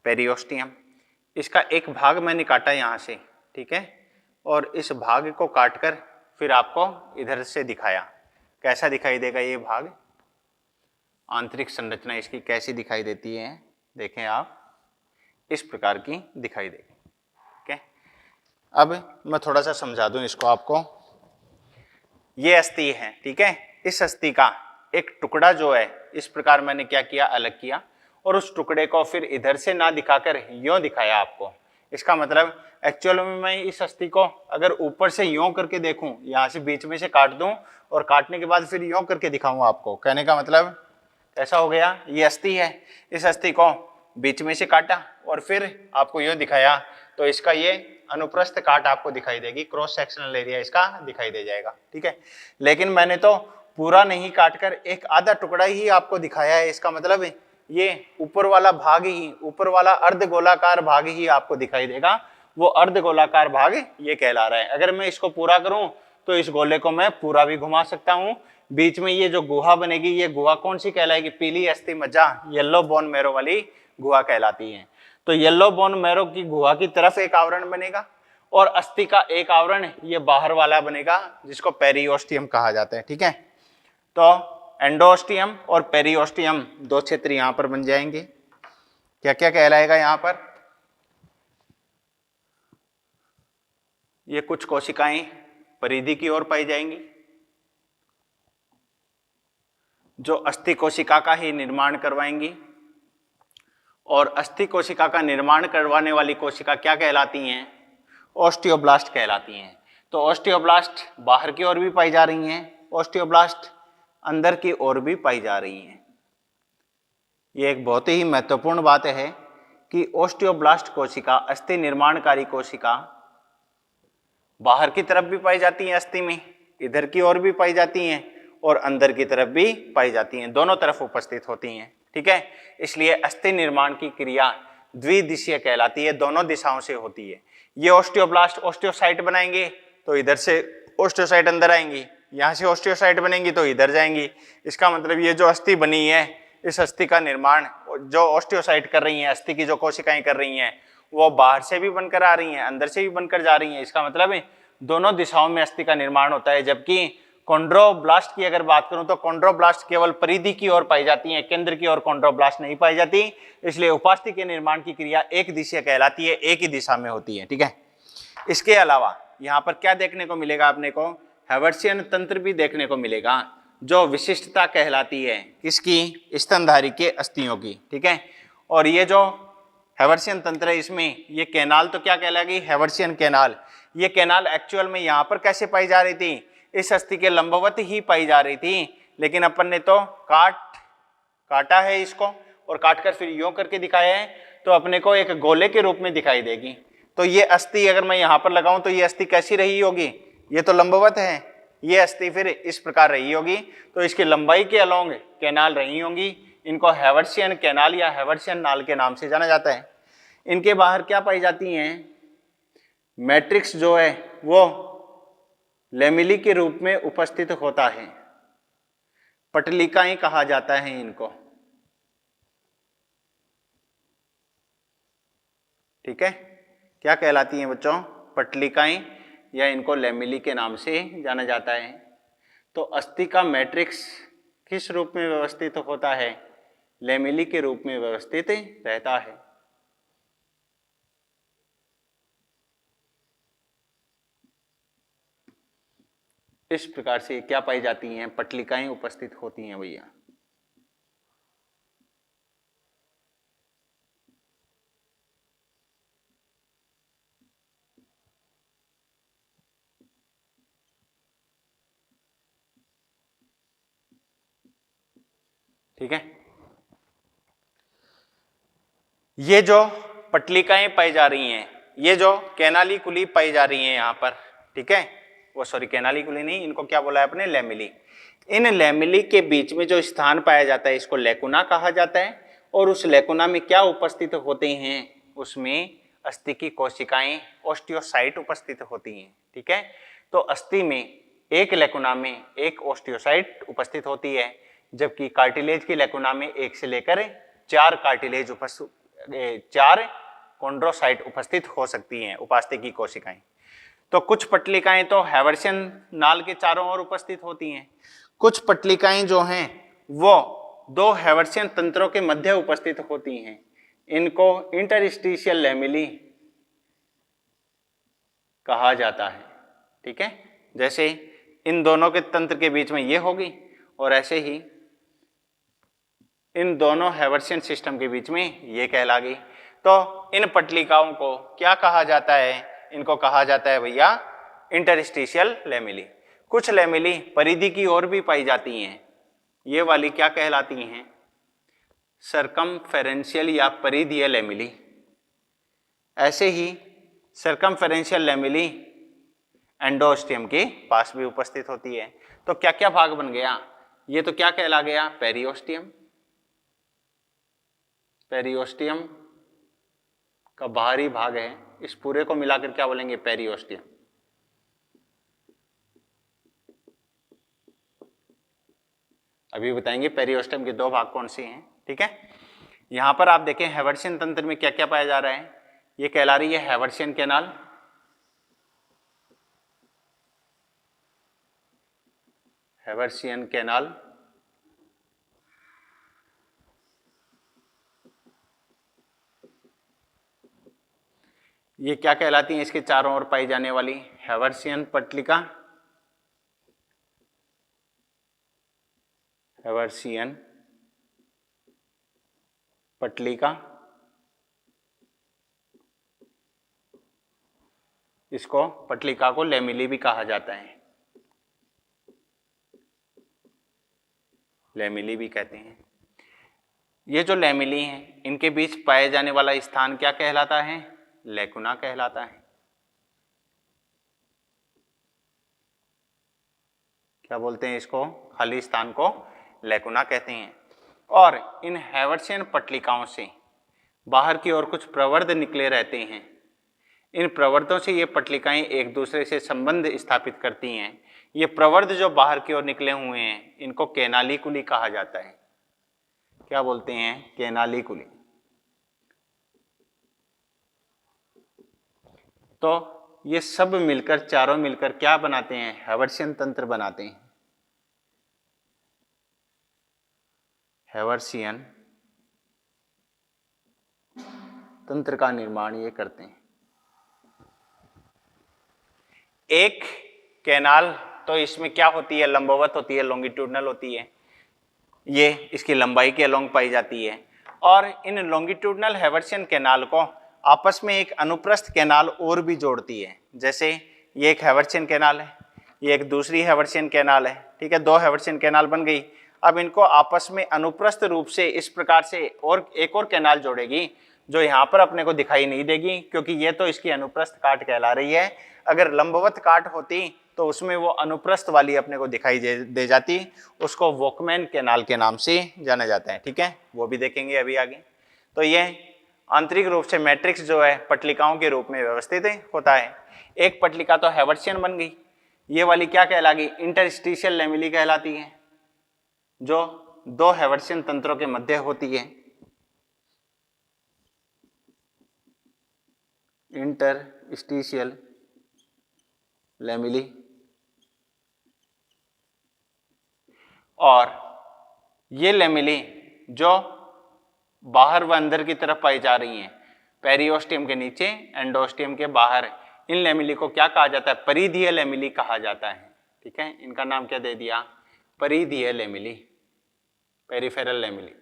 पेरियोस्टियम। इसका एक भाग मैंने काटा यहाँ से, ठीक है, और इस भाग को काटकर फिर आपको इधर से दिखाया। कैसा दिखाई देगा ये भाग? आंतरिक संरचना इसकी कैसी दिखाई देती है, देखें आप, इस प्रकार की दिखाई देगी। ठीक है, अब मैं थोड़ा सा समझा दूं इसको आपको। ये अस्थि है, ठीक है, इस अस्थि का एक टुकड़ा जो है इस प्रकार मैंने क्या किया, अलग किया, और उस टुकड़े को फिर इधर से ना दिखाकर यूं दिखाया आपको। इसका मतलब एक्चुअल में मैं इस अस्थि को अगर ऊपर से यूं करके देखूं, यहाँ से बीच में से काट दूं और काटने के बाद फिर यूं करके दिखाऊं आपको, कहने का मतलब ऐसा हो गया, ये अस्थि है, इस अस्थि को बीच में से काटा और फिर आपको यूं दिखाया, तो इसका ये अनुप्रस्थ काट आपको दिखाई देगी, क्रॉस सेक्शनल एरिया इसका दिखाई दे जाएगा। ठीक है, लेकिन मैंने तो पूरा नहीं काटकर एक आधा टुकड़ा ही आपको दिखाया है। इसका मतलब ये ऊपर वाला भाग ही, ऊपर वाला अर्ध गोलाकार भाग ही आपको दिखाई देगा, वो अर्ध गोलाकार भाग ये कहला रहा है। अगर मैं इसको पूरा करूं तो इस गोले को मैं पूरा भी घुमा सकता हूं। बीच में ये जो गुहा बनेगी, ये गुहा कौन सी कहलाएगी? पीली अस्थि मज्जा, येलो बोन मैरो वाली गुहा कहलाती है। तो येलो बोन मैरो की गुहा की तरफ एक आवरण बनेगा और अस्थि का एक आवरण ये बाहर वाला बनेगा, जिसको पेरियोस्टियम कहा जाता है। ठीक है, तो एंडोस्टियम और पेरियोस्टियम दो क्षेत्र यहां पर बन जाएंगे। क्या क्या कहलाएगा यहां पर? ये कुछ कोशिकाएं परिधि की ओर पाई जाएंगी, जो अस्थि कोशिका का ही निर्माण करवाएंगी, और अस्थि कोशिका का निर्माण करवाने वाली कोशिका क्या कहलाती हैं? ऑस्टियोब्लास्ट कहलाती हैं। तो ऑस्टियोब्लास्ट बाहर की ओर भी पाई जा रही हैं, ऑस्टियोब्लास्ट अंदर की ओर भी पाई जा रही हैं। ये एक बहुत ही महत्वपूर्ण बात है कि ऑस्टियोब्लास्ट कोशिका, अस्थि निर्माणकारी कोशिका बाहर की तरफ भी पाई जाती हैं अस्थि में, इधर की ओर भी पाई जाती हैं और अंदर की तरफ भी पाई जाती हैं, दोनों तरफ उपस्थित होती हैं। ठीक है, इसलिए अस्थि निर्माण की क्रिया द्विदिशीय कहलाती है, दोनों दिशाओं से होती है। ये ऑस्टियोब्लास्ट ऑस्टियोसाइट बनाएंगे तो इधर से ऑस्टियोसाइट अंदर आएंगी, यहाँ से ऑस्टियोसाइट बनेंगी तो इधर जाएंगी। इसका मतलब ये जो अस्थि बनी है, इस अस्थि का निर्माण जो ऑस्टियोसाइट कर रही हैं, अस्थि की जो कोशिकाएं कर रही हैं, वो बाहर से भी बनकर आ रही हैं, अंदर से भी बनकर जा रही हैं। इसका मतलब है दोनों दिशाओं में अस्थि का निर्माण होता है। जबकि कॉन्ड्रोब्लास्ट की अगर बात करूं तो कॉन्ड्रोब्लास्ट केवल परिधि की ओर पाई जाती है, केंद्र की ओर कॉन्ड्रोब्लास्ट नहीं पाई जाती। इसलिए उपास्थि के निर्माण की क्रिया एक दिशीय कहलाती है, एक ही दिशा में होती है। ठीक है, इसके अलावा यहाँ पर क्या देखने को मिलेगा अपने को? हैवर्सियन तंत्र भी देखने को मिलेगा, जो विशिष्टता कहलाती है किसकी? स्तनधारी के अस्थियों की। ठीक है, और ये जो हैवर्सियन तंत्र है, इसमें ये कैनाल तो क्या कहलाएगी? Haversian canal. ये कैनाल एक्चुअल में यहाँ पर कैसे पाई जा रही थी? इस अस्थि के लंबवत ही पाई जा रही थी, लेकिन अपन ने तो काटा है इसको और काटकर फिर यूं करके दिखाया है, तो अपने को एक गोले के रूप में दिखाई देगी। तो ये अस्थि अगर मैं यहाँ पर लगाऊं तो ये अस्थि कैसी रही होगी? ये तो लंबवत है, ये अस्थि फिर इस प्रकार रही होगी, तो इसकी लंबाई के अलोंग कैनाल रही होंगी। इनको हैवर्सियन कैनाल या हैवर्सियन नाल के नाम से जाना जाता है। इनके बाहर क्या पाई जाती हैं? मैट्रिक्स जो है वो लेमिली के रूप में उपस्थित होता है, पटलिकाएं कहा जाता है इनको। ठीक है, क्या कहलाती हैं बच्चों? पटलिकाएं, या इनको लेमिली के नाम से जाना जाता है। तो अस्थि का मैट्रिक्स किस रूप में व्यवस्थित होता है? लेमिली के रूप में व्यवस्थित रहता है। इस प्रकार से क्या पाई जाती हैं, पट्टिकाएं उपस्थित होती हैं भैया। ठीक है, ये जो पट्टिकाएं पाई जा रही हैं, ये जो कैनालिकुली पाई जा रही हैं यहाँ पर, ठीक है, वो सॉरी कैनालिकुली नहीं, इनको क्या बोला है अपने, लैमेली। इन लैमेली के बीच में जो स्थान पाया जाता है इसको लैकुना कहा जाता है, और उस लैकुना में क्या उपस्थित होते हैं, उसमें अस्थि की कोशिकाएं ओस्टियोसाइट उपस्थित होती हैं। ठीक है, तो अस्थि में एक लैकुना में एक ओस्टियोसाइट उपस्थित होती है, जबकि कार्टिलेज की लैकुना में 1 से लेकर 4 कार्टिलेज उपस्थित, 4 कॉन्ड्रोसाइट उपस्थित हो सकती हैं, उपास्थि की कोशिकाएं। तो कुछ पट्टिकाएं तो हैवर्सियन नाल के चारों ओर उपस्थित होती हैं, कुछ पट्टिकाएं जो हैं वो 2 हैवर्सियन तंत्रों के मध्य उपस्थित होती हैं, इनको इंटरस्टिशियल लैमेली कहा जाता है। ठीक है, जैसे इन दोनों के तंत्र के बीच में ये होगी, और ऐसे ही इन दोनों हैवर्सियन सिस्टम के बीच में ये कहला गई। तो इन पट्टिकाओं को क्या कहा जाता है, इनको कहा जाता है भैया इंटरस्टिशियल लैमेली। कुछ लैमेली परिधि की ओर भी पाई जाती हैं, ये वाली क्या कहलाती हैं, सर्कमफेरेंशियल या परिधीय लैमेली। ऐसे ही सर्कमफेरेंशियल लैमेली एंडोस्टियम के पास भी उपस्थित होती है। तो क्या क्या भाग बन गया, ये तो क्या कहला गया, पेरिओस्टियम। पेरिओस्टियम का बाहरी भाग है, इस पूरे को मिलाकर क्या बोलेंगे, पेरिओस्टियम। अभी बताएंगे पेरिओस्टियम के 2 भाग कौन से हैं। ठीक है, यहां पर आप देखें हैवर्सियन तंत्र में क्या क्या पाया जा रहा है, ये कहला रही है हैवर्सियन कैनाल, हैवर्सियन कैनाल, ये क्या कहलाती है, इसके चारों ओर पाई जाने वाली हैवर्सियन पट्टिका, हैवर्सियन पट्टिका, इसको पट्टिका को लैमेली भी कहा जाता है, लैमेली भी कहते हैं। ये जो लैमेली हैं इनके बीच पाए जाने वाला स्थान क्या कहलाता है, लैकुना कहलाता है। क्या बोलते हैं इसको, खाली स्थान को लैकुना कहते हैं। और इन हैवर्सियन पट्टिकाओं से बाहर की ओर कुछ प्रवर्ध निकले रहते हैं, इन प्रवर्धों से ये पट्टिकाएं एक दूसरे से संबंध स्थापित करती हैं। ये प्रवर्ध जो बाहर की ओर निकले हुए हैं इनको कैनालिकुली कहा जाता है। क्या बोलते हैं, कैनालिकुली। तो ये सब मिलकर, चारों मिलकर क्या बनाते हैं, हैवर्सियन तंत्र बनाते हैं। हैवर्सियन तंत्र का निर्माण ये करते हैं। एक कैनाल तो इसमें क्या होती है, लंबवत होती है, लॉन्गिट्यूडनल होती है, ये इसकी लंबाई के अलोंग पाई जाती है। और इन लॉन्गिट्यूडनल हैवर्सियन कैनाल को आपस में एक अनुप्रस्थ कैनाल और भी जोड़ती है। जैसे ये एक हैवर्सियन कैनाल है, ये एक दूसरी हैवर्सियन कैनाल है। ठीक है, 2 हैवर्सियन कैनाल बन गई। अब इनको आपस में अनुप्रस्थ रूप से इस प्रकार से और एक और कैनाल जोड़ेगी, जो यहाँ पर अपने को दिखाई नहीं देगी क्योंकि ये तो इसकी अनुप्रस्थ काट कहला रही है। अगर लंबवत काट होती तो उसमें वो अनुप्रस्थ वाली अपने को दिखाई दे जाती, उसको वॉकमैन कैनाल के नाम से जाना जाता है। ठीक है, वो भी देखेंगे अभी आगे। तो ये आंतरिक रूप से मैट्रिक्स जो है पट्टिकाओं के रूप में व्यवस्थित होता है। एक पट्टिका तो हैवर्सियन बन गई, ये वाली क्या कहला गई, इंटरस्टिशियल लैमेली कहलाती है, जो 2 हैवर्सियन तंत्रों के मध्य होती है। Interstitial lamellae. और ये लैमेली जो बाहर व अंदर की तरफ पाई जा रही हैं, पेरिओस्टियम के नीचे, एंडोस्टियम के बाहर, इन लैमेली को क्या कहा जाता है, परिधीय लैमेली कहा जाता है। ठीक ठीक है, इनका नाम क्या दे दिया, परिधीय लैमेली, पेरिफेरल लैमेली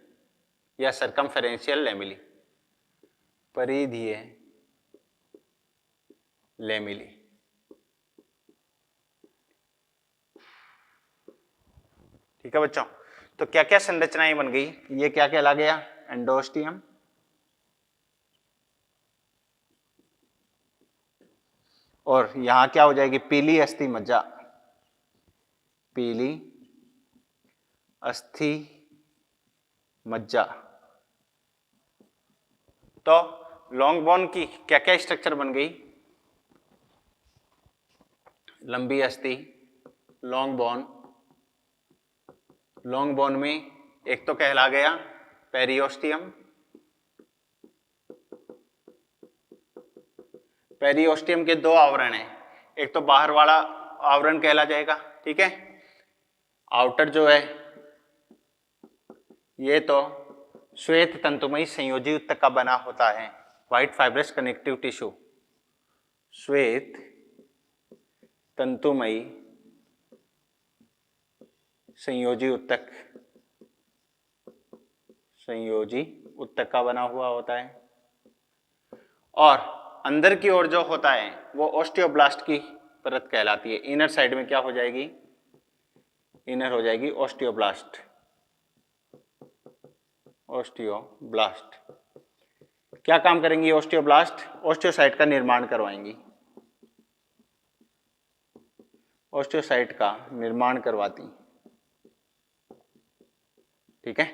या सर्कमफेरेंशियल लैमेली, परिधीय लैमेली। ठीक है बच्चों, तो क्या क्या संरचनाएं बन गई, ये क्या कहला गया, एंडोस्टियम, और यहां क्या हो जाएगी, पीली अस्थि मज्जा, पीली अस्थि मज्जा। तो लॉन्ग बोन की क्या क्या स्ट्रक्चर बन गई, लंबी अस्थि, लॉन्ग बोन, लॉन्ग बोन में एक तो कहला गया पेरियोस्टियम, पेरियोस्टियम के दो आवरण हैं, एक तो बाहर वाला आवरण कहला जाएगा, ठीक है, आउटर जो है ये तो श्वेत तंतुमयी संयोजी ऊतक का बना होता है, व्हाइट फाइब्रस कनेक्टिव टिश्यू, श्वेत तंतुमयी संयोजी ऊतक, संयोजी ऊतक का बना हुआ होता है, और अंदर की ओर जो होता है वो ओस्टियोब्लास्ट की परत कहलाती है, इनर साइड में क्या हो जाएगी, इनर हो जाएगी ओस्टियोब्लास्ट, ओस्टियोब्लास्ट। क्या काम करेंगी ओस्टियोब्लास्ट, ओस्टियोसाइट का निर्माण करवाएंगी, ओस्टियोसाइट का निर्माण करवाती, ठीक है।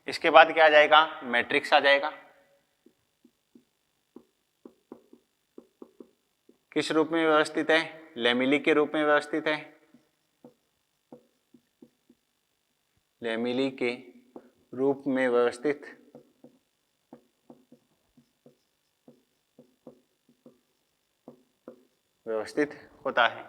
इसके बाद क्या आ जाएगा, मैट्रिक्स आ जाएगा, किस रूप में व्यवस्थित है, लैमेली के रूप में व्यवस्थित है, लैमेली के रूप में व्यवस्थित, व्यवस्थित होता है।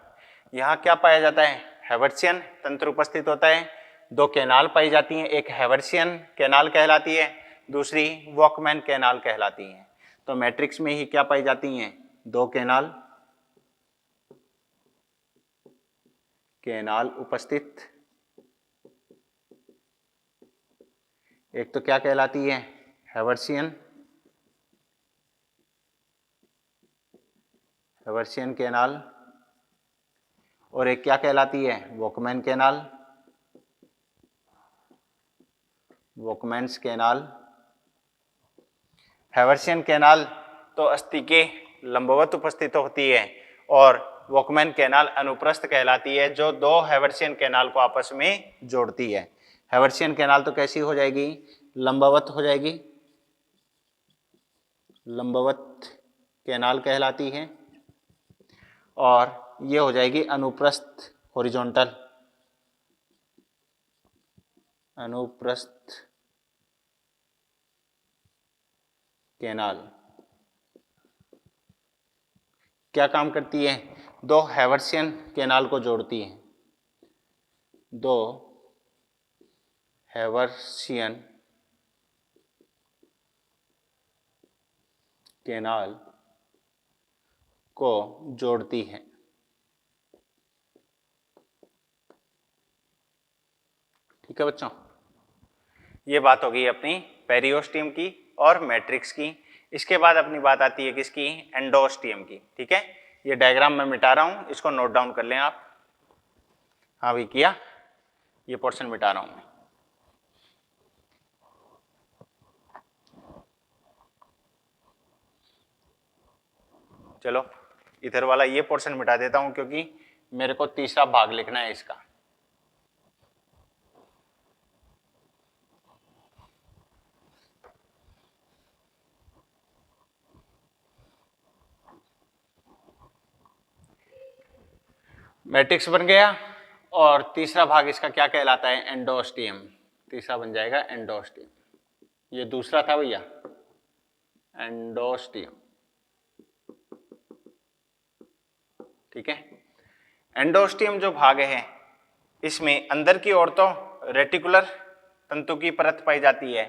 यहाँ क्या पाया जाता है, हैवर्सियन तंत्र उपस्थित होता है, दो कैनाल पाई जाती हैं, एक हैवर्सियन कैनाल कहलाती है, दूसरी वॉकमैन कैनाल कहलाती है। तो मैट्रिक्स में ही क्या पाई जाती हैं, दो कैनाल, कैनाल उपस्थित, एक तो क्या कहलाती है, हैवर्सियन, हैवर्सियन कैनाल, और एक क्या कहलाती है, Volkmann canal, Volkmann's canal. Haversian canal तो अस्थि के लंबवत उपस्थित होती है और वॉकमैन कैनाल अनुप्रस्थ कहलाती है, जो दो हैवर्सियन कैनाल को आपस में जोड़ती है। हैवर्सियन कैनाल तो कैसी हो जाएगी, लंबवत हो जाएगी, लंबवत कैनाल कहलाती है, और ये हो जाएगी अनुप्रस्थ, हॉरिजॉन्टल, अनुप्रस्थ कैनाल। क्या काम करती है, दो हैवर्सियन कैनाल को जोड़ती है, दो हैवर्सियन कैनाल को जोड़ती है। ठीक है बच्चों, ये बात हो गई अपनी पेरियोस्टियम की और मैट्रिक्स की। इसके बाद अपनी बात आती है किसकी, एंडोस्टियम की। ठीक है, ये डायग्राम मैं मिटा रहा हूं, इसको नोट डाउन कर लें आप। हाँ भी किया, ये पोर्शन मिटा रहा हूं मैं। चलो इधर वाला ये पोर्शन मिटा देता हूं, क्योंकि मेरे को तीसरा भाग लिखना है इसका। मैट्रिक्स बन गया, और तीसरा भाग इसका क्या कहलाता है, एंडोस्टियम। तीसरा बन जाएगा एंडोस्टियम, ये दूसरा था भैया, एंडोस्टियम। ठीक है, एंडोस्टियम जो भाग है, इसमें अंदर की ओर तो रेटिकुलर तंतु की परत पाई जाती है,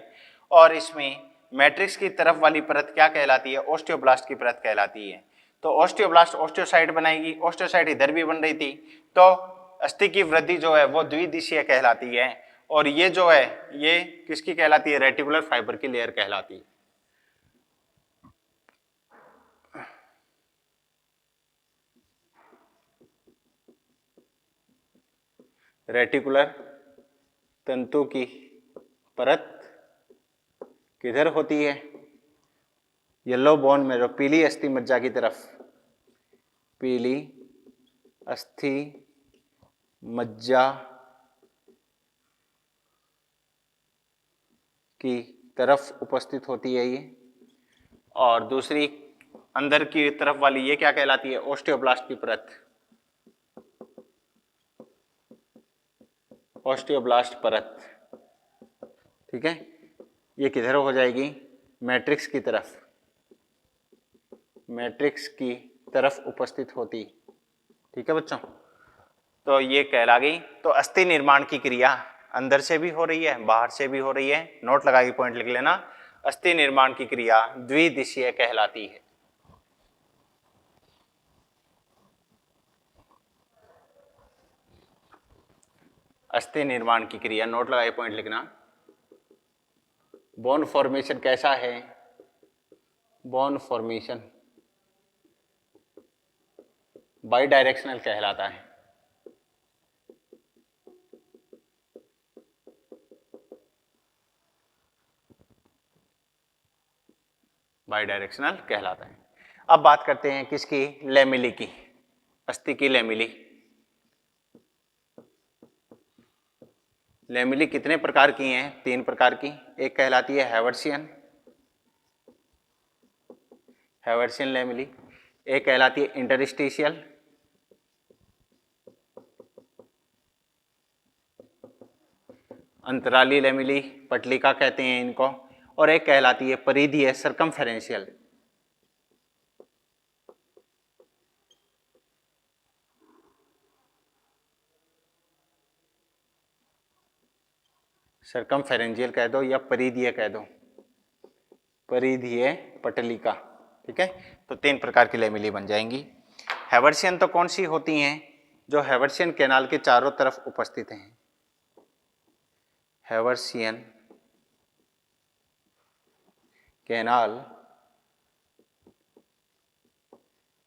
और इसमें मैट्रिक्स की तरफ वाली परत क्या कहलाती है, ओस्टियोब्लास्ट की परत कहलाती है। तो ओस्टियोब्लास्ट ओस्टियोसाइट बनाएगी, ओस्टियोसाइट इधर भी बन रही थी, तो अस्थि की वृद्धि जो है वो द्विदिशीय कहलाती है, और ये जो है ये किसकी कहलाती है, रेटिकुलर फाइबर की लेयर कहलाती है। रेटिकुलर तंतु की परत किधर होती है, येलो बोन में, जो पीली अस्थि मज्जा की तरफ, पीली अस्थि मज्जा की तरफ उपस्थित होती है ये, और दूसरी अंदर की तरफ वाली ये क्या कहलाती है, ओस्टियोब्लास्ट की परत, ओस्टियोब्लास्ट परत। ठीक है, ये किधर हो जाएगी, मैट्रिक्स की तरफ, मैट्रिक्स की तरफ उपस्थित होती। ठीक है बच्चों, तो ये कहला गई। तो अस्थि निर्माण की क्रिया अंदर से भी हो रही है, बाहर से भी हो रही है, नोट लगा के पॉइंट लिख लेना। अस्थि निर्माण की क्रिया द्विदिशीय कहलाती है। अस्थि निर्माण की क्रिया, नोट लगा के पॉइंट लिखना। बोन फॉर्मेशन कैसा है, बोन फॉर्मेशन बाई डायरेक्शनल कहलाता है। बाई डायरेक्शनल कहलाता है। अब बात करते हैं किसकी, लैमेली की, अस्थि की लैमेली। लैमेली कितने प्रकार की हैं, 3 प्रकार की। एक कहलाती है हैवर्सियन, हैवर्सियन लैमेली। एक कहलाती है इंटरस्टिशियल, अंतराली लैमेली, पटलिका कहते हैं इनको। और एक कहलाती है परिधीय सर्कमफेरेंशियल। सर्कमफेरेंशियल कह दो या परिधीय कह दो, परिधीय पटलिका। ठीक है, तो 3 प्रकार की लैमेली बन जाएंगी। हैवर्सियन तो कौन सी होती हैं, जो हैवर्सियन कैनाल के चारों तरफ उपस्थित हैं। हैवर्सियन कैनाल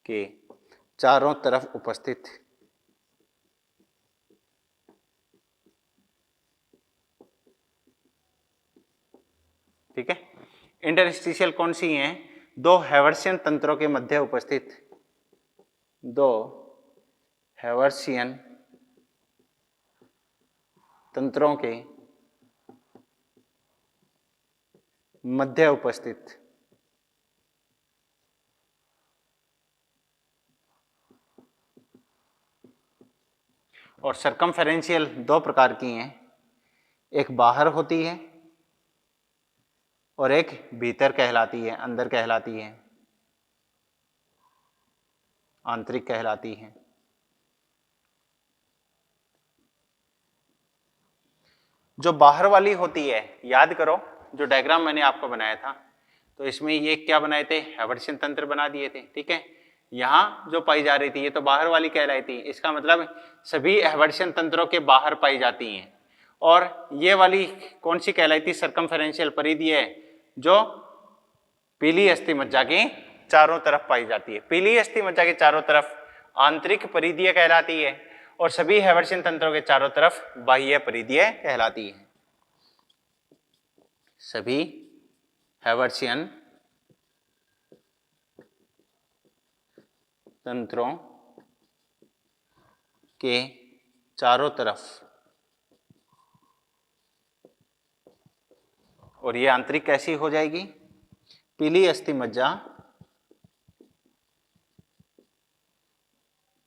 के चारों तरफ उपस्थित। ठीक है, इंटरस्टिशियल कौन सी हैं, 2 हैवर्सियन तंत्रों के मध्य उपस्थित, 2 हैवर्सियन तंत्रों के मध्य उपस्थित। और सर्कमफेरेंशियल 2 प्रकार की हैं, एक बाहर होती है और एक भीतर कहलाती है, अंदर कहलाती है, आंतरिक कहलाती है। जो बाहर वाली होती है, याद करो जो डायग्राम मैंने आपको बनाया था, तो इसमें ये क्या बनाए थे, हैवर्सियन तंत्र बना दिए थे। ठीक है, यहाँ जो पाई जा रही थी ये तो बाहर वाली कहलाई थी, इसका मतलब सभी हैवर्सियन तंत्रों के बाहर पाई जाती हैं। और ये वाली कौन सी कहलाई थी, सर्कमफेरेंशियल परिधीय, जो पीली अस्थि मज्जा के चारों तरफ पाई जाती है। पीली अस्थि मज्जा के चारों तरफ आंतरिक परिधीय कहलाती है, और सभी हैवर्सियन तंत्रों के चारों तरफ बाह्य परिधीय कहलाती है। सभी हैवर्सियन तंत्रों के चारों तरफ, और ये आंतरिक कैसी हो जाएगी, पीली अस्थि मज्जा,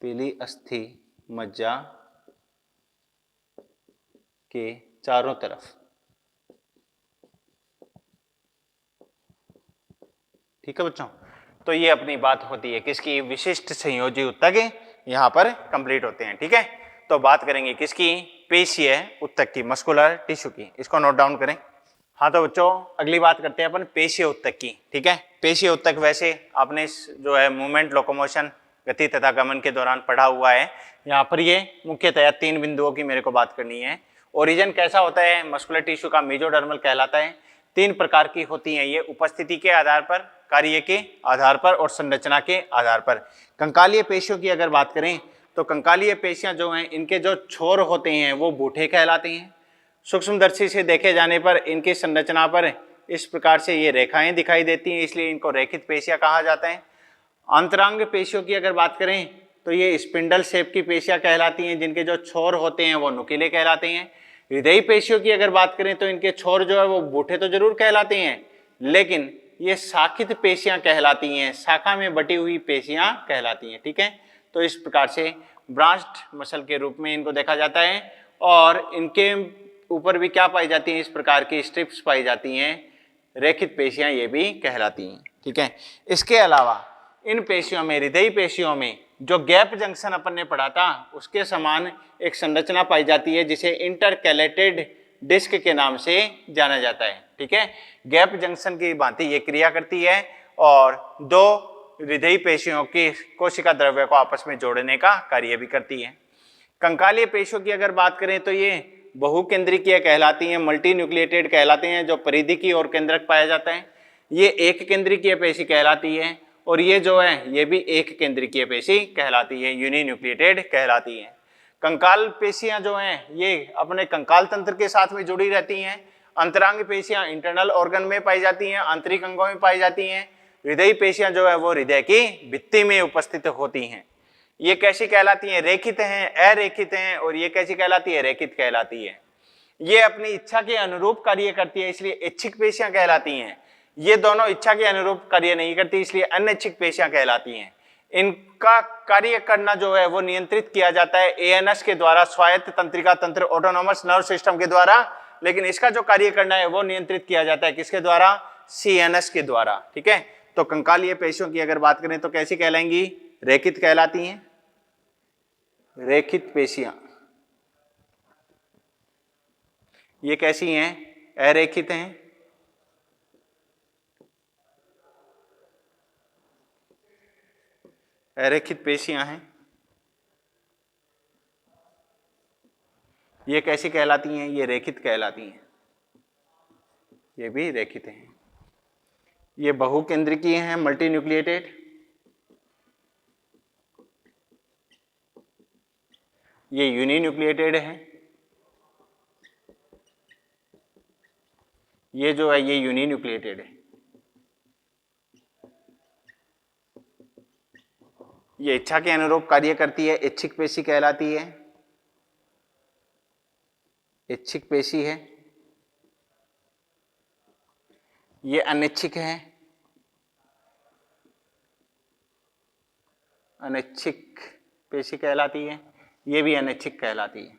पीली अस्थि मज्जा के चारों तरफ। ठीक है बच्चों, तो ये अपनी बात होती है किसकी, विशिष्ट संयोजी ऊतक यहाँ पर कंप्लीट होते हैं। ठीक है, तो बात करेंगे किसकी, पेशीय ऊतक की, मस्कुलर टिश्यू की। इसको नोट डाउन करें। हाँ तो बच्चों अगली बात करते हैं अपन पेशीय ऊतक की। ठीक है, पेशीय ऊतक वैसे आपने जो है मूवमेंट, लोकोमोशन गति तथा गमन के दौरान पढ़ा हुआ है। यहाँ पर ये मुख्यतया 3 बिंदुओं की मेरे को बात करनी है। ओरिजिन कैसा होता है मस्कुलर टिश्यू का, मेसोडर्मल कहलाता है। 3 प्रकार की होती हैं ये, उपस्थिति के आधार पर, कार्य के आधार पर और संरचना के आधार पर। कंकालीय पेशियों की अगर बात करें तो कंकालीय पेशियां जो हैं इनके जो छोर होते हैं वो बूठे कहलाते हैं। सूक्ष्मदर्शी से देखे जाने पर इनकी संरचना पर इस प्रकार से ये रेखाएं दिखाई देती हैं, इसलिए इनको रेखित पेशियां कहा जाता है। अंतरांग पेशियों की अगर बात करें तो ये स्पिंडल शेप की पेशियां कहलाती हैं, जिनके जो छोर होते हैं वो नुकीले कहलाते हैं। हृदयी पेशियों की अगर बात करें तो इनके छोर जो है वो बूठे तो जरूर कहलाते हैं, लेकिन ये शाखित पेशियां कहलाती हैं, शाखा में बटी हुई पेशियां कहलाती हैं। ठीक है, तो इस प्रकार से ब्रांच्ड मसल के रूप में इनको देखा जाता है और इनके ऊपर भी क्या पाई जाती हैं, इस प्रकार की स्ट्रिप्स पाई जाती हैं, रेखित पेशियां ये भी कहलाती हैं। ठीक है, इसके अलावा इन पेशियों में, हृदयी पेशियों में जो गैप जंक्शन अपन ने पढ़ा था उसके समान एक संरचना पाई जाती है जिसे इंटरकैलेटेड डिस्क के नाम से जाना जाता है। ठीक है, गैप जंक्शन की भांति ये क्रिया करती है और 2 हृदयी पेशियों की कोशिका द्रव्य को आपस में जोड़ने का कार्य भी करती है। कंकालीय पेशियों की अगर बात करें तो ये बहुकेंद्रिकीय कहलाती हैं, मल्टी न्यूक्लिएटेड कहलाते हैं, जो परिधि की ओर केंद्रक पाया जाता है। ये एक केंद्रिकीय पेशी कहलाती है और ये जो है ये भी एक केंद्रिकीय पेशी कहलाती है, यूनिन्यूक्लिएटेड कहलाती है। कंकाल पेशियां जो हैं ये अपने कंकाल तंत्र के साथ में जुड़ी रहती हैं। अंतरांग पेशियां इंटरनल ऑर्गन में पाई जाती हैं, आंतरिक अंगों में पाई जाती हैं। हृदयी पेशियां जो है वो हृदय की भित्ति में उपस्थित होती हैं। ये कैसी कहलाती हैं, रेखित हैं, अरेखित हैं, और ये कैसी कहलाती है, रेखित कहलाती है। ये अपनी इच्छा के अनुरूप कार्य करती है, इसलिए इच्छिक पेशियां कहलाती हैं। ये दोनों इच्छा के अनुरूप कार्य नहीं करती, इसलिए अनैच्छिक पेशियां कहलाती हैं। इनका कार्य करना जो है वो नियंत्रित किया जाता है एएनएस के द्वारा, स्वायत्त तंत्रिका तंत्र, ऑटोनोमस नर्व सिस्टम के द्वारा, लेकिन इसका जो कार्य करना है वो नियंत्रित किया जाता है किसके द्वारा, सीएनएस के द्वारा। ठीक है, तो कंकालीय पेशियों की अगर बात करें तो कैसी कहलाएंगी, रेखित कहलाती हैं, रेखित पेशियां। ये कैसी हैं, अरेखित हैं। अरेखित पेशियां हैं। ये कैसी कहलाती हैं, ये रेखित कहलाती हैं, ये भी रेखित हैं। ये बहुकेंद्रिकीय हैं, मल्टी न्यूक्लिएटेड। ये यूनिन्यूक्लिएटेड है, ये जो है ये यूनिन्यूक्लिएटेड है। ये इच्छा के अनुरूप कार्य करती है, इच्छिक पेशी कहलाती है, इच्छिक पेशी है। ये अनिच्छिक है, अनिच्छिक पेशी कहलाती है, ये भी अनिच्छिक कहलाती है।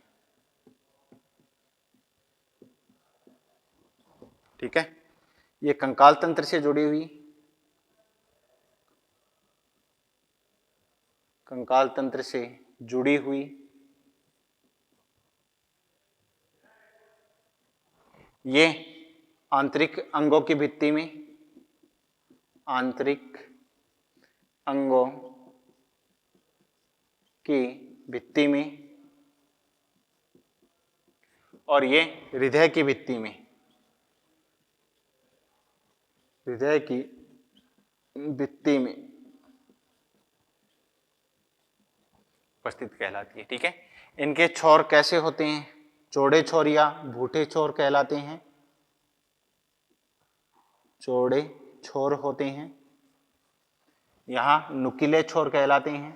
ठीक है, ये कंकाल तंत्र से जुड़ी हुई, कंकाल तंत्र से जुड़ी हुई ये आंतरिक अंगों की भित्ति में, आंतरिक अंगों की भित्ति में, और ये हृदय की भित्ति में, हृदय की भित्ति में उपस्थित कहलाती है। ठीक है, इनके छोर कैसे होते हैं, चौड़े छोर या भूठे छोर कहलाते हैं, चौड़े छोर होते हैं। यहां नुकीले छोर कहलाते हैं,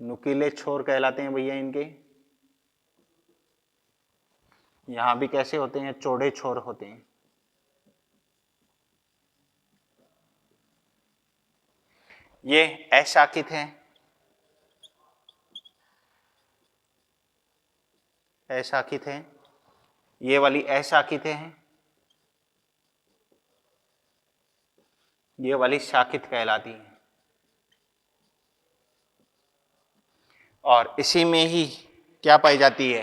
नुकीले छोर कहलाते हैं भैया इनके। यहां भी कैसे होते हैं, चौड़े छोर होते हैं। ये अशाखित हैं, अशाखित हैं। ये वाली अशाखित हैं, ये वाली शाखित कहलाती हैं। और इसी में ही क्या पाई जाती है,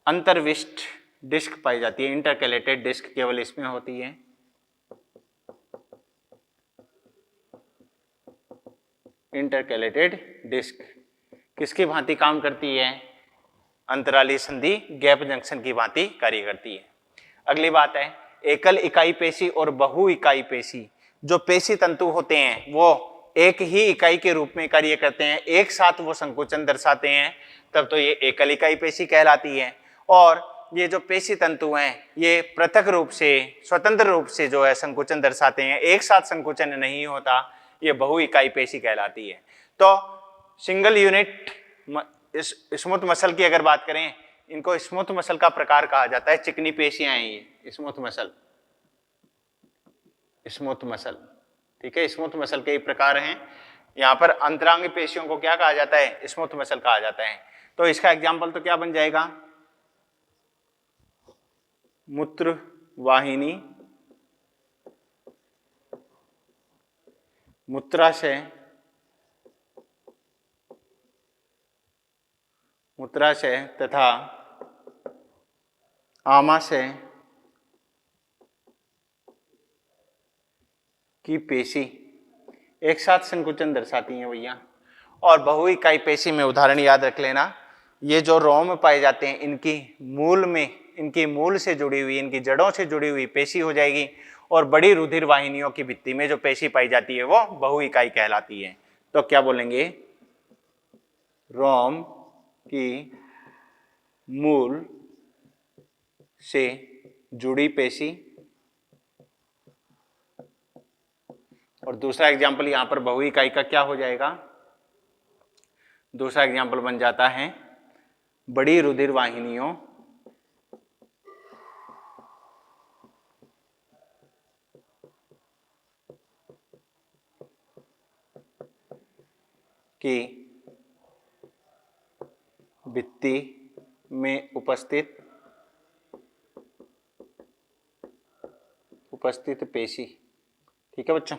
अंतर्विष्ट डिस्क पाई जाती है, इंटरकैलेटेड डिस्क केवल इसमें होती है। इंटरकैलेटेड डिस्क किसकी भांति काम करती है? अंतराली संधि गैप जंक्शन की भांति कार्य करती है। अगली बात है एकल इकाई पेशी और बहु इकाई पेशी। जो पेशी तंतु होते हैं वो एक ही इकाई के रूप में कार्य करते हैं, एक साथ वो संकुचन दर्शाते हैं, तब तो ये एकल इकाई पेशी कहलाती है। और ये जो पेशी तंतु हैं ये पृथक रूप से, स्वतंत्र रूप से जो है संकुचन दर्शाते हैं, एक साथ संकुचन नहीं होता, ये बहु इकाई पेशी कहलाती है। तो सिंगल यूनिट स्मूथ मसल की अगर बात करें, इनको स्मूथ मसल का प्रकार कहा जाता है। चिकनी पेशियां हैं ये स्मूथ मसल, स्मूथ मसल, ठीक है। स्मूथ मसल के प्रकार हैं। यहाँ पर अंतरांग पेशियों को क्या कहा जाता है? स्मूथ मसल कहा जाता है। तो इसका एग्जाम्पल तो क्या बन जाएगा? मूत्र वाहिनी, मूत्राशय, मूत्राशय तथा आमाशय की पेशी एक साथ संकुचन दर्शाती हैं भैया। और बहु इकाई पेशी में उदाहरण याद रख लेना, ये जो रोम पाए जाते हैं इनकी मूल में, इनकी मूल से जुड़ी हुई, इनकी जड़ों से जुड़ी हुई पेशी हो जाएगी। और बड़ी रुधिर वाहिनियों की भित्ति में जो पेशी पाई जाती है वो बहु इकाई कहलाती है। तो क्या बोलेंगे? रोम की मूल से जुड़ी पेशी। और दूसरा एग्जाम्पल यहां पर बहु इकाई का क्या हो जाएगा? दूसरा एग्जाम्पल बन जाता है बड़ी रुधिर वाहिनियों की भित्ति में उपस्थित पेशी। ठीक है बच्चों।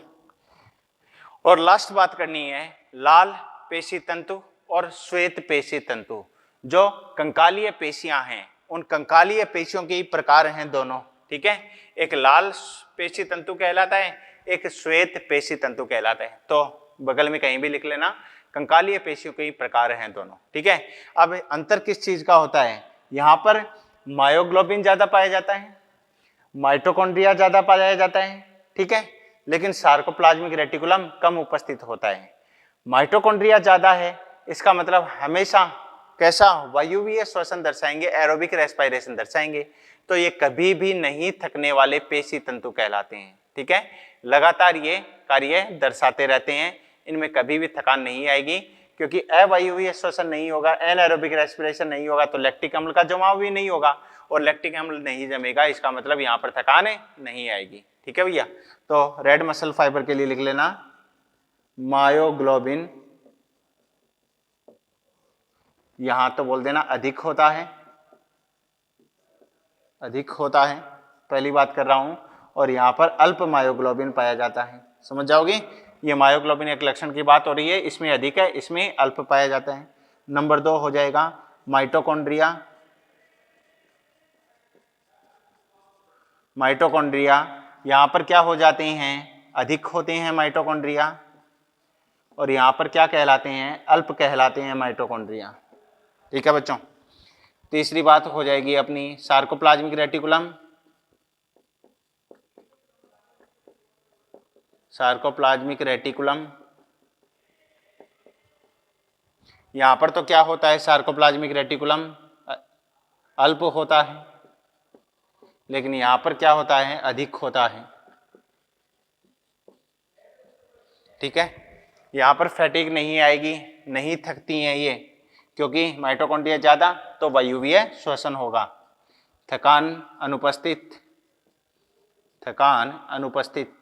और लास्ट बात करनी है लाल पेशी तंतु और श्वेत पेशी तंतु। जो कंकालीय पेशियां हैं उन कंकालीय पेशियों के प्रकार हैं दोनों, ठीक है। एक लाल पेशी तंतु कहलाता है, एक श्वेत पेशी तंतु कहलाता है। तो बगल में कहीं भी लिख लेना, कंकालीय पेशियों के प्रकार हैं दोनों, ठीक है। अब अंतर किस चीज का होता है? यहाँ पर मायोग्लोबिन ज्यादा पाया जाता है, माइटोकॉन्ड्रिया ज्यादा पाया जाता है, ठीक है। लेकिन सार्कोप्लाज्मिक रेटिकुलम कम उपस्थित होता है। माइटोकॉन्ड्रिया ज्यादा है, इसका मतलब हमेशा कैसा? वायुवीय श्वसन दर्शाएंगे, एरोबिक रेस्पिरेशन दर्शाएंगे। तो ये कभी भी नहीं थकने वाले पेशी तंतु कहलाते हैं, ठीक है। लगातार ये कार्य दर्शाते रहते हैं, इनमें कभी भी थकान नहीं आएगी, क्योंकि अवायुवीय श्वसन नहीं होगा, एनारोबिक रेस्पिरेशन नहीं होगा, तो लैक्टिक अम्ल का जमाव भी नहीं होगा, और लैक्टिक अम्ल नहीं जमेगा, इसका मतलब यहाँ पर थकान नहीं आएगी, ठीक है भैया। तो रेड मसल फाइबर के लिए लिख लेना मायोग्लोबिन, यहां तो बोल देना अधिक होता है, अधिक होता है, पहली बात कर रहा हूं। और यहां पर अल्प मायोग्लोबिन पाया जाता है, समझ जाओगे। ये मायोग्लोबिन एक लक्षण की बात हो रही है, इसमें अधिक है, इसमें अल्प पाया जाता है। नंबर 2 हो जाएगा माइटोकॉन्ड्रिया। माइटोकॉन्ड्रिया यहां पर क्या हो जाते हैं? अधिक होते हैं माइटोकॉन्ड्रिया। और यहां पर क्या कहलाते हैं? अल्प कहलाते हैं माइटोकॉन्ड्रिया, ठीक है बच्चों। तीसरी बात हो जाएगी अपनी सार्कोप्लाज्मिक रेटिकुलम। सार्कोप्लाज्मिक रेटिकुलम, यहां पर तो क्या होता है? सार्कोप्लाज्मिक रेटिकुलम अल्प होता है, लेकिन यहां पर क्या होता है? अधिक होता है, ठीक है। यहां पर फैटिग नहीं आएगी, नहीं थकती हैं ये, क्योंकि माइटोकॉन्ड्रिया ज्यादा तो वायुवीय श्वसन होगा। थकान अनुपस्थित, थकान अनुपस्थित,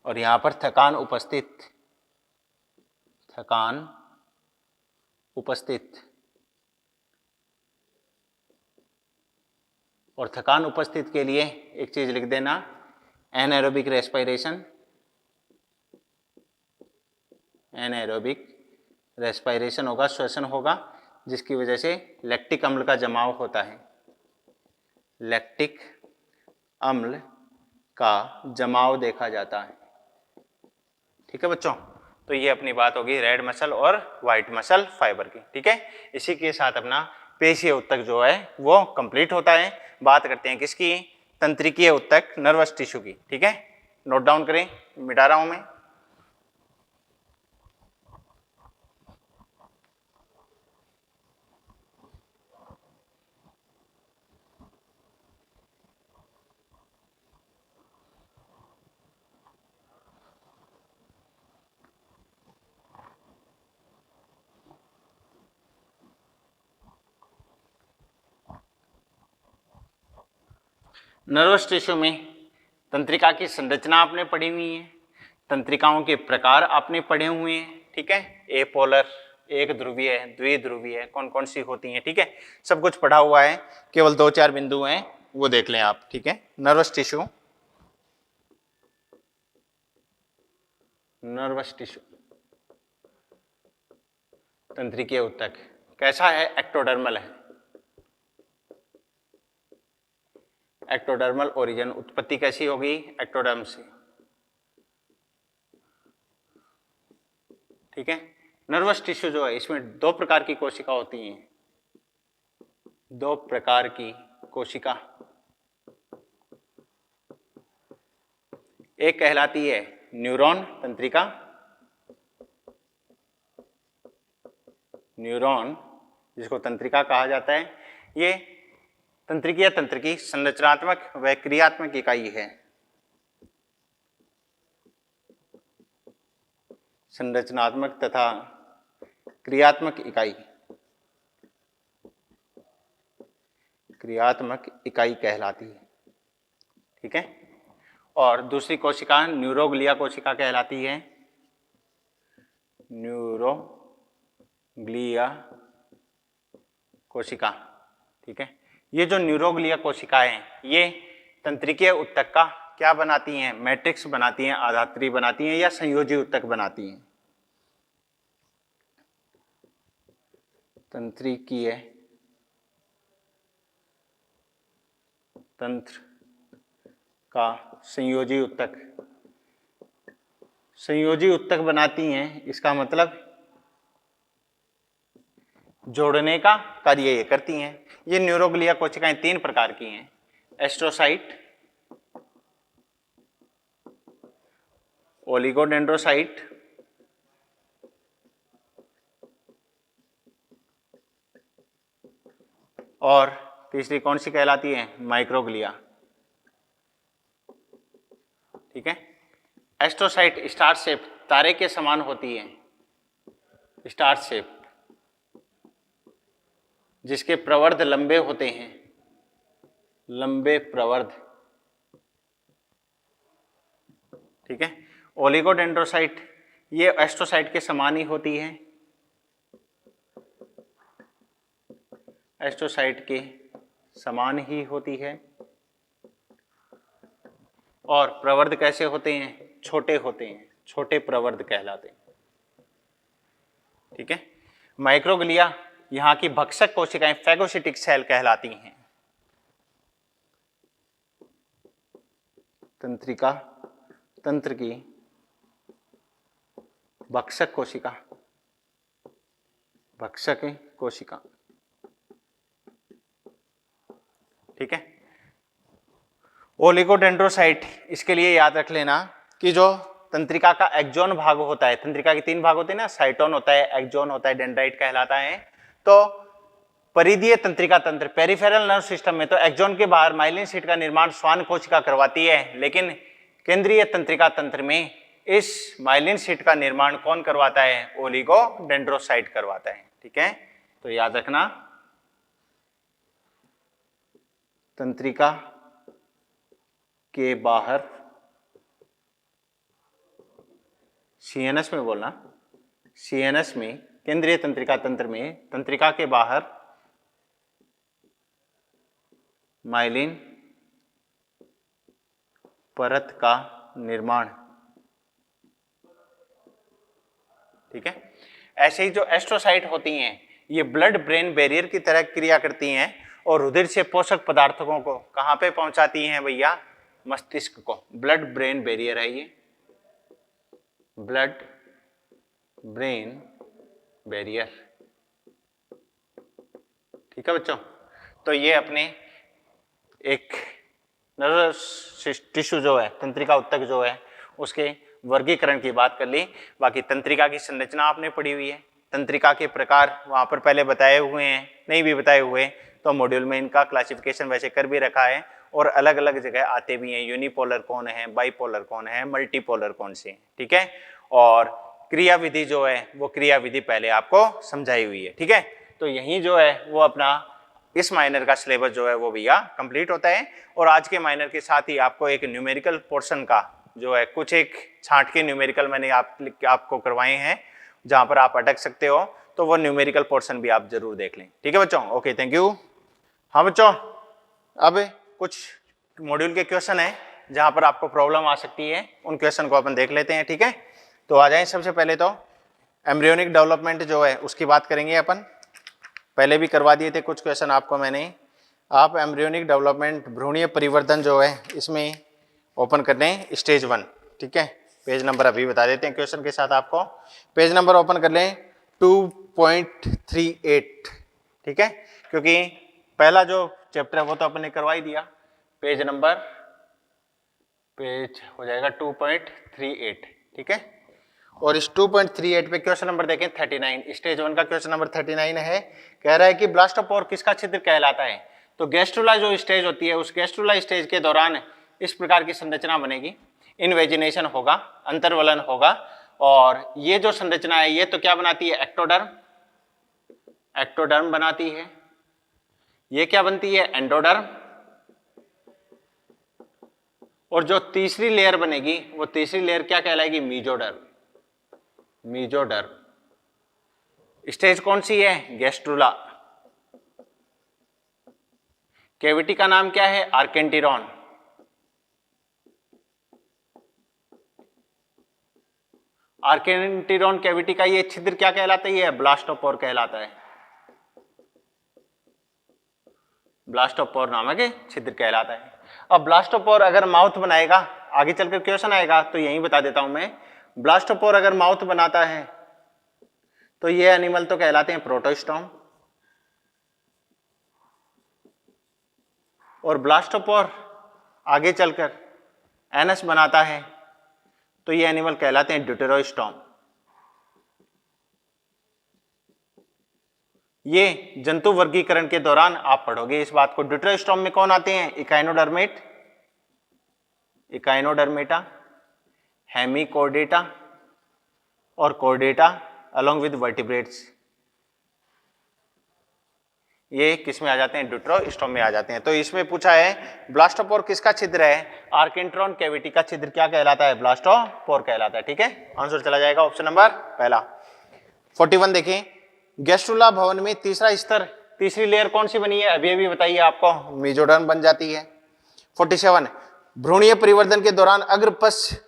और यहां पर थकान उपस्थित, थकान उपस्थित। और थकान उपस्थित के लिए एक चीज लिख देना, एनाएरोबिक रेस्पिरेशन, एनाएरोबिक रेस्पिरेशन होगा, श्वसन होगा, जिसकी वजह से लैक्टिक अम्ल का जमाव होता है। लैक्टिक अम्ल का जमाव देखा जाता है। ठीक है बच्चों, तो ये अपनी बात होगी रेड मसल और व्हाइट मसल फाइबर की। ठीक है, इसी के साथ अपना पेशीय ऊतक जो है वो कंप्लीट होता है। बात करते हैं किसकी, तंत्रिकीय ऊतक, नर्वस टिश्यू की। ठीक है, नोट डाउन करें, मिटा रहा हूं मैं। नर्वस टिश्यू में तंत्रिका की संरचना आपने पढ़ी हुई है, तंत्रिकाओं के प्रकार आपने पढ़े हुए हैं। ठीक है, एपोलर, एक ध्रुवीय, द्विध्रुवीय, कौन कौन सी होती हैं। ठीक है, सब कुछ पढ़ा हुआ है, केवल 2-4 बिंदु हैं वो देख लें आप। ठीक है, नर्वस टिश्यू, नर्वस टिश्यू तंत्रिकीय ऊतक कैसा है, एक्टोडर्मल है। एक्टोडर्मल ओरिजिन, उत्पत्ति कैसी होगी, एक्टोडर्म से। ठीक है, नर्वस टिश्यू जो है इसमें 2 प्रकार की कोशिका होती हैं, 2 प्रकार की कोशिका। एक कहलाती है न्यूरॉन तंत्रिका, न्यूरॉन जिसको तंत्रिका कहा जाता है, ये तंत्रिकीय तंत्र की संरचनात्मक व क्रियात्मक इकाई है। संरचनात्मक तथा क्रियात्मक इकाई, क्रियात्मक इकाई कहलाती है। ठीक है, और दूसरी कोशिका न्यूरोग्लिया कोशिका कहलाती है, न्यूरोग्लिया कोशिका। ठीक है, ये जो न्यूरोग्लिया कोशिकाएं ये तंत्रिकीय ऊतक का क्या बनाती हैं, मैट्रिक्स बनाती हैं, आधात्री बनाती हैं या संयोजी ऊतक बनाती हैं। तंत्रिकीय तंत्र का संयोजी ऊतक, संयोजी ऊतक बनाती हैं, इसका मतलब जोड़ने का कार्य ये करती हैं। ये न्यूरोग्लिया कोशिकाएं 3 प्रकार की हैं, एस्ट्रोसाइट, ओलिगोडेंड्रोसाइट और तीसरी कौन सी कहलाती है, माइक्रोग्लिया। ठीक है, एस्ट्रोसाइट स्टार शेप, तारे के समान होती है, स्टार शेप, जिसके प्रवर्ध लंबे होते हैं, लंबे प्रवर्ध। ठीक है, ओलिगोडेंड्रोसाइट ये एस्ट्रोसाइट के समान ही होती है, एस्ट्रोसाइट के समान ही होती है, और प्रवर्ध कैसे होते हैं, छोटे होते हैं, छोटे प्रवर्ध कहलाते हैं। ठीक है, माइक्रोग्लिया यहाँ की भक्षक कोशिकाएं फैगोसिटिक सेल कहलाती हैं। तंत्रिका तंत्र की भक्षक कोशिका, भक्षक कोशिका। ठीक है, ओलिगोडेंड्रोसाइट, इसके लिए याद रख लेना कि जो तंत्रिका का एक्सोन भाग होता है, तंत्रिका के 3 भाग होते हैं ना, साइटोन होता है, एक्सोन होता है, डेंड्राइट कहलाता है। तो परिधीय तंत्रिका तंत्र, पेरिफेरल नर्व सिस्टम में तो एक्सोन के बाहर माइलिन शीट का निर्माण श्वान कोशिका करवाती है, लेकिन केंद्रीय तंत्रिका तंत्र में इस माइलिन शीट का निर्माण कौन करवाता है, ओलिगोडेंड्रोसाइट करवाता है। ठीक है, तो याद रखना तंत्रिका के बाहर, सीएनएस में बोलना, सीएनएस में, केंद्रीय तंत्रिका तंत्र में तंत्रिका के बाहर माइलिन परत का निर्माण। ठीक है, ऐसे ही जो एस्ट्रोसाइट होती हैं ये ब्लड ब्रेन बैरियर की तरह क्रिया करती हैं और रुधिर से पोषक पदार्थों को कहां पे पहुंचाती हैं भैया, मस्तिष्क को, ब्लड ब्रेन बैरियर है ये, ब्लड ब्रेन बैरियर। ठीक है बच्चों, तो ये अपने एक नर्वस टिश्यू जो है, तंत्रिका उत्तक जो है, उसके वर्गीकरण की बात कर ली। बाकी तंत्रिका की संरचना आपने पढ़ी हुई है, तंत्रिका के प्रकार वहाँ पर पहले बताए हुए हैं, नहीं भी बताए हुए तो मॉड्यूल में इनका क्लासिफिकेशन वैसे कर भी रखा है, और अलग अलग जगह आते भी हैं, यूनिपोलर कौन है, बाइपोलर कौन है, मल्टीपोलर कौन से, ठीक है। और क्रिया विधि जो है वो क्रिया विधि पहले आपको समझाई हुई है, ठीक है। तो यही जो है वो अपना इस माइनर का सिलेबस जो है वो भैया कंप्लीट होता है। और आज के माइनर के साथ ही आपको एक न्यूमेरिकल पोर्शन का जो है कुछ एक छांट के न्यूमेरिकल मैंने आपको करवाए हैं, जहां पर आप अटक सकते हो, तो वो न्यूमेरिकल पोर्शन भी आप जरूर देख लें, ठीक है बच्चों। Okay, thank you. हाँ बच्चों, अब कुछ मॉड्यूल के क्वेश्चन है जहां पर आपको प्रॉब्लम आ सकती है, उन क्वेश्चन को अपन देख लेते हैं, ठीक है। तो आ जाए, सबसे पहले तो एम्ब्रियोनिक डेवलपमेंट जो है उसकी बात करेंगे अपन। पहले भी करवा दिए थे कुछ क्वेश्चन आपको मैंने। आप एम्ब्रियोनिक डेवलपमेंट, भ्रूणीय परिवर्तन जो है, इसमें ओपन कर लें स्टेज 1, ठीक है। पेज नंबर अभी बता देते हैं क्वेश्चन के साथ आपको। पेज नंबर ओपन कर लें 2.38, ठीक है, क्योंकि पहला जो चैप्टर है वो तो अपन ने करवा ही दिया। पेज हो जाएगा 2.38, ठीक है। और इस 2.38 पे क्वेश्चन नंबर देखें 39, स्टेज 1 का क्वेश्चन नंबर 39 है। कह रहा है कि ब्लास्टोपोर किसका छिद्र कहलाता है। तो गैस्ट्रुला जो स्टेज होती है, उस गैस्ट्रुला स्टेज के दौरान इस प्रकार की संरचना बनेगी, इनवेजिनेशन होगा, अंतर्वलन होगा। और ये जो संरचना है ये तो क्या बनाती है, एक्टोडर्म, एक्टोडर्म बनाती है। ये क्या बनती है, एंडोडर्म। और जो तीसरी लेयर बनेगी वो तीसरी लेयर क्या कहलाएगी, मीजोडर्म, मीजोडर्म। स्टेज कौन सी है, गैस्ट्रुला। कैविटी का नाम क्या है, आर्केंटिरॉन। आर्केंटिरॉन कैविटी का ये छिद्र क्या कहलाता है, ये ब्लास्टोपोर कहलाता है, ब्लास्टोपोर नामक छिद्र कहलाता है। अब ब्लास्टोपोर अगर माउथ बनाएगा, आगे चलकर क्वेश्चन आएगा तो यही बता देता हूं मैं। ब्लास्टोपोर अगर माउथ बनाता है तो ये एनिमल तो कहलाते हैं प्रोटोस्टोम। और ब्लास्टोपोर आगे चलकर एनस बनाता है तो ये एनिमल कहलाते हैं ड्यूटेरोस्टोम। ये जंतु वर्गीकरण के दौरान आप पढ़ोगे इस बात को। ड्यूटेरोस्टोम में कौन आते हैं, इकाइनोडर्मेट, इकाइनोडर्मेटा, हेमिकोर्डेटा और कोर्डेटा अलोंग विद वर्टिब्रेट्स। ये किस में आ जाते हैं, ड्यूटेरोस्टोम में आ जाते हैं। तो इसमें पूछा है ब्लास्टोपोर किसका छिद्र है, आर्केंट्रॉन कैविटी का छिद्र क्या कहलाता है, ब्लास्टोपोर कहलाता है, ठीक है। आंसर चला जाएगा ऑप्शन नंबर पहला। 41 देखें, गैस्ट्रुला भवन में तीसरा स्तर, तीसरी लेयर कौन सी बनी है, अभी अभी बताइए आपको, मीजोडर्म बन जाती है। 47, भ्रूणीय परिवर्तन के दौरान अग्रपश्च,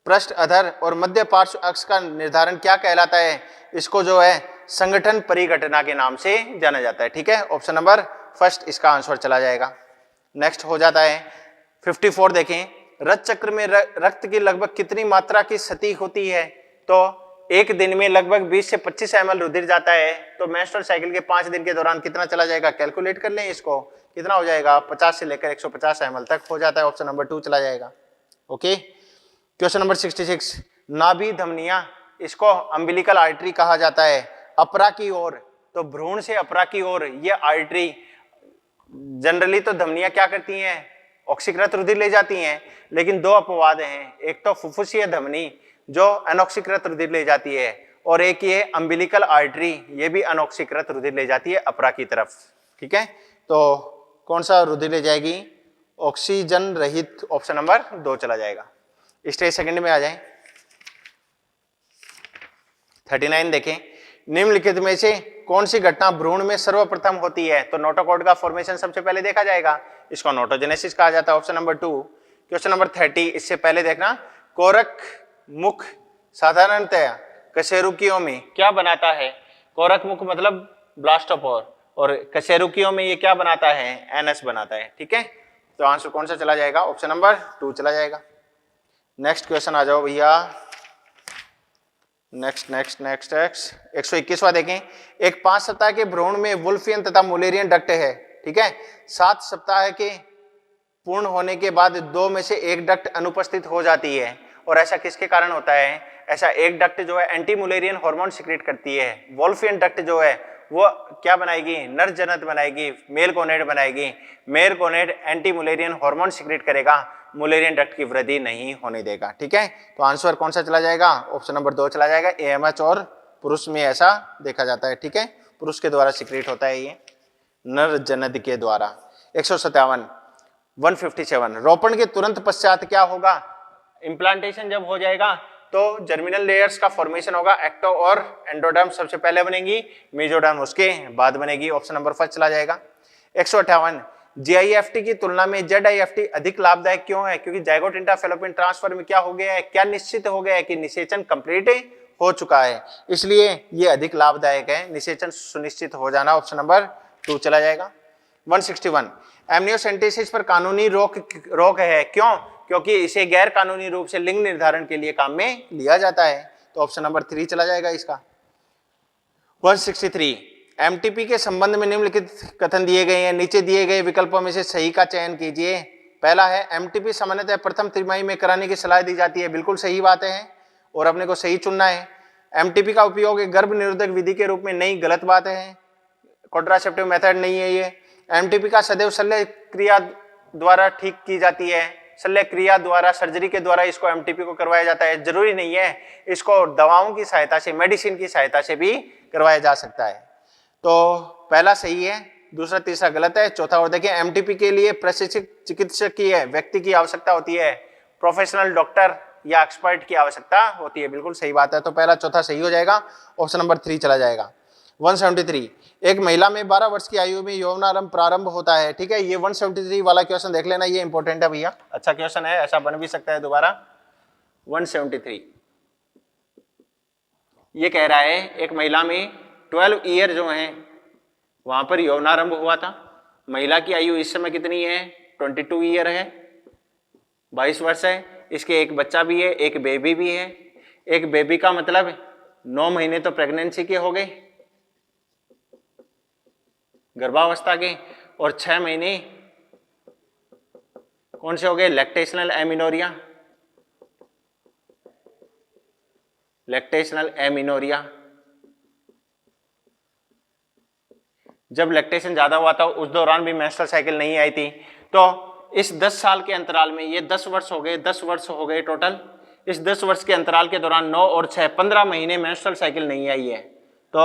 पृष्ठ, अधर और मध्य पार्श्व अक्ष का निर्धारण क्या कहलाता है, इसको जो है संगठन परिघटना के नाम से जाना जाता है, ठीक है। ऑप्शन नंबर फर्स्ट इसका आंसर चला जाएगा। नेक्स्ट हो जाता है 54 देखें, रक्त चक्र में रक्त की लगभग कितनी मात्रा की क्षति होती है। तो एक दिन में लगभग 20 से 25 ml रुधिर जाता है, तो मेंस्ट्रुअल साइकिल के 5 दिन के दौरान कितना चला जाएगा, कैलकुलेट कर लें इसको, कितना हो जाएगा, 50 से लेकर 150 ml तक हो जाता है। ऑप्शन नंबर 2 चला जाएगा। ओके, क्वेश्चन नंबर 66, नाभि धमनियां, इसको अम्बिलिकल आर्टरी कहा जाता है, अपरा की ओर, तो भ्रूण से अपरा की ओर ये आर्टरी, जनरली तो धमनियां क्या करती हैं, ऑक्सीकृत रुधिर ले जाती हैं, लेकिन दो अपवाद हैं, एक तो फुफ्फुसीय धमनी जो अनऑक्सीकृत रुधिर ले जाती है, और एक ये अम्बिलिकल आर्टरी, ये भी अनऑक्सीकृत रुधिर ले जाती है अपरा की तरफ, ठीक है। तो कौन सा रुधिर ले जाएगी, ऑक्सीजन रहित, ऑप्शन नंबर 2 चला जाएगा। स्टेज सेकंड में आ जाए 39 देखें, निम्नलिखित में से कौन सी घटना भ्रूण में सर्वप्रथम होती है। तो नोटोकॉर्ड का फॉर्मेशन सबसे पहले देखा जाएगा, इसको नोटोजेनेसिस कहा जाता है, ऑप्शन नंबर 2। क्वेश्चन नंबर 30, इससे पहले देखना, कोरक मुख साधारणतया कशेरुकियों में क्या बनाता है, कोरक मुख मतलब ब्लास्टोपोर, और कशेरुकियों में ये क्या बनाता है, एनस बनाता है, ठीक है। तो आंसर कौन सा चला जाएगा? ऑप्शन नंबर 2 चला जाएगा। नेक्स्ट क्वेश्चन आ जाओ भैया। नेक्स्ट 121वां देखें। एक 5 सप्ताह के भ्रूण में वुल्फियन तथा मुलेरियन डक्ट है, ठीक है। 7 सप्ताह के पूर्ण होने के बाद 2 में से एक डक्ट अनुपस्थित हो जाती है, और ऐसा किसके कारण होता है? ऐसा एक डक्ट जो है एंटी मुलेरियन हार्मोन सिक्रेट करती है। वुल्फियन डक्ट जो है वो क्या बनाएगी? नर जनन बनाएगी, मेल गोनेड बनाएगी। Male gonad anti Mullerian hormone secrete करेगा, मुलेरियन डक्ट की वृद्धि नहीं होने देगा, ठीक है। तो आंसर कौन सा चला जाएगा? ऑप्शन नंबर 2 चला जाएगा। एएमएच और पुरुष में ऐसा देखा जाता है, ठीक है। पुरुष के द्वारा सिक्रेट होता है ये, नर जनन के द्वारा। 157 रोपण के तुरंत पश्चात क्या होगा? इम्प्लांटेशन जब हो जाएगा तो जर्मिनल लेयर्स का फॉर्मेशन होगा। एक्टो और एंडोडर्म सबसे पहले बनेगी, मेसोडर्म उसके बाद बनेगी। ऑप्शन नंबर 1 चला जाएगा। 158 जीआईएफटी की तुलना में जेडआईएफटी अधिक लाभदायक क्यों है? क्योंकि जाइगोट इंट्राफैलोपियन ट्रांसफर में क्या हो गया है? क्या निश्चित हो गया है कि निषेचन कंप्लीट हो चुका है, इसलिए ये अधिक लाभदायक है। निषेचन सुनिश्चित हो जाना। ऑप्शन नंबर 2 चला जाएगा। 161 एमनियोसेंटेसिस पर कानूनी रोक है, क्यों? क्योंकि इसे गैर कानूनी रूप से लिंग निर्धारण के लिए काम में लिया जाता है। तो ऑप्शन नंबर 3 चला जाएगा इसका। 163 एमटीपी के संबंध में निम्नलिखित कथन दिए गए हैं, नीचे दिए गए विकल्पों में से सही का चयन कीजिए। पहला है एमटीपी सामान्यतः प्रथम तिमाही में कराने की सलाह दी जाती है। बिल्कुल सही बात है और अपने को सही चुनना है। एमटीपी का उपयोग एक गर्भ निरोधक विधि के रूप में नहीं, गलत बात है। कॉन्ट्रासेप्टिव मेथड नहीं है ये। एमटीपी का सदैव शल्य क्रिया द्वारा ठीक की जाती है। शल्य क्रिया द्वारा, सर्जरी के द्वारा इसको एमटीपी को करवाया जाता है। जरूरी नहीं है, इसको दवाओं की सहायता से, मेडिसिन की सहायता से भी करवाया जा सकता है। तो पहला सही है, दूसरा तीसरा गलत है। चौथा और देखिए, एमटीपी के लिए प्रशिक्षित चिकित्सक की व्यक्ति की आवश्यकता होती है, प्रोफेशनल डॉक्टर या एक्सपर्ट की आवश्यकता होती है। बिल्कुल सही बात है। तो पहला चौथा सही हो जाएगा। ऑप्शन नंबर 3 चला जाएगा। 173 एक महिला में 12 वर्ष की आयु में यौनारंभ प्रारंभ होता है, ठीक है। ये 173 वाला क्वेश्चन देख लेना, ये इंपॉर्टेंट है भैया, अच्छा क्वेश्चन है, ऐसा बन भी सकता है दोबारा। 173 ये कह रहा है एक महिला में 12 ईयर जो है वहां पर यौनारंभ हुआ था। महिला की आयु इस समय कितनी है? 22 ईयर है, 22 वर्ष है। इसके एक बच्चा भी है, एक बेबी भी है। एक बेबी का मतलब 9 महीने तो प्रेगनेंसी के हो गए, गर्भावस्था के, और 6 महीने कौन से हो गए? Lactational amenorrhoea. लैक्टेशनल एमिनोरिया, जब लैक्टेशन ज्यादा हुआ था उस दौरान भी मेंस्ट्रुअल साइकिल नहीं आई थी। तो इस 10 साल के अंतराल में, ये 10 वर्ष हो गए, 10 वर्ष हो गए टोटल। इस 10 वर्ष के अंतराल के दौरान 9 और 6 15 महीने मेंस्ट्रुअल साइकिल नहीं आई है। तो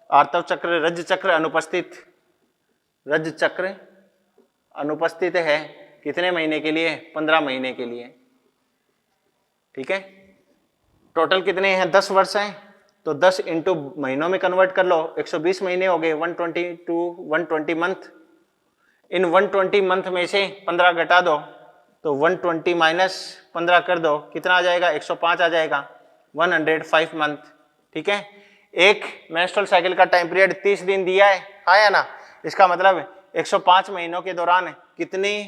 आर्तव चक्र, रज चक्र अनुपस्थित, रज चक्र अनुपस्थित है कितने महीने के लिए? 15 महीने के लिए, ठीक है। टोटल कितने हैं? 10 वर्ष हैं, तो 10 इंटू महीनों में कन्वर्ट कर लो, 120 महीने हो गए, 120 मंथ। इन 120 मंथ में से 15 घटा दो, तो 120 माइनस 15 कर दो, कितना आ जाएगा? 105 आ जाएगा, 105 मंथ, ठीक है। एक मेंस्ट्रुअल साइकिल का टाइम पीरियड 30 दिन दिया है, हाँ या ना? इसका मतलब 105 महीनों के दौरान कितनी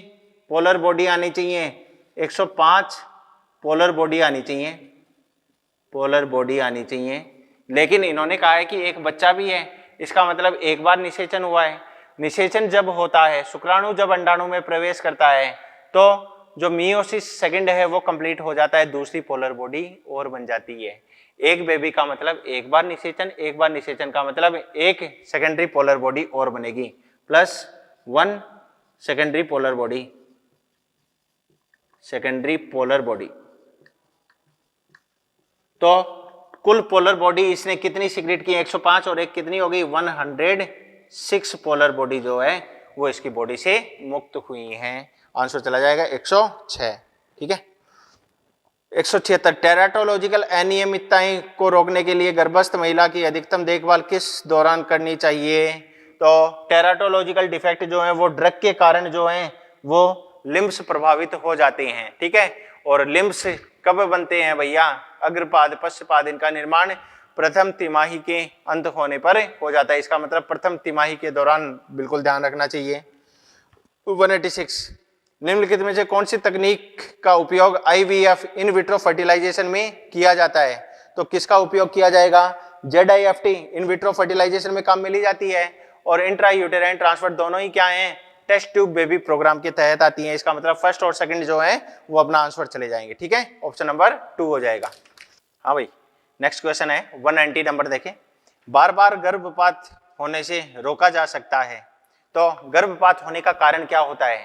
पोलर बॉडी आनी चाहिए? 105 पोलर बॉडी आनी चाहिए, पोलर बॉडी आनी चाहिए। लेकिन इन्होंने कहा है कि एक बच्चा भी है, इसका मतलब एक बार निषेचन हुआ है। निषेचन जब होता है, शुक्राणु जब अंडाणु में प्रवेश करता है, तो जो मियोसिस सेकंड है वो कंप्लीट हो जाता है, दूसरी पोलर बॉडी और बन जाती है। एक बेबी का मतलब एक बार निषेचन, एक बार निषेचन का मतलब एक सेकेंडरी पोलर बॉडी और बनेगी, plus 1 secondary polar body, secondary polar body. तो कुल पोलर बॉडी इसने कितनी सीक्रेट की? 105 और एक कितनी हो गई? 106 पोलर बॉडी जो है वो इसकी बॉडी से मुक्त हुई हैं। आंसर चला जाएगा 106, ठीक है। 176 टेराटोलॉजिकल अनियमितताएं को रोकने के लिए गर्भस्थ महिला की अधिकतम देखभाल किस दौरान करनी चाहिए? तो टेराटोलॉजिकल डिफेक्ट जो है वो ड्रग के कारण जो है वो लिम्स प्रभावित हो जाते हैं, ठीक है। और लिम्स कब बनते हैं भैया? अग्रपाद पश्चपाद, इनका निर्माण प्रथम तिमाही के अंत होने पर हो जाता है। इसका मतलब प्रथम तिमाही के दौरान बिल्कुल ध्यान रखना चाहिए। 186 निम्नलिखित में से कौन सी तकनीक का उपयोग IVF इन विट्रो फर्टिलाइजेशन में किया जाता है? तो किसका उपयोग किया जाएगा? ZIFT इन विट्रो फर्टिलाइजेशन में काम में ली जाती है, और इंट्रा यूटेराइन ट्रांसफर दोनों ही क्या है? टेस्ट ट्यूब बेबी प्रोग्राम के तहत आती है। इसका मतलब फर्स्ट और सेकंड जो है वो अपना आंसर चले जाएंगे। ठीक है, ऑप्शन नंबर 2 हो जाएगा। हाँ भाई, नेक्स्ट क्वेश्चन है 190 नंबर देखें। बार बार गर्भपात होने से रोका जा सकता है। तो गर्भपात होने का कारण क्या होता है?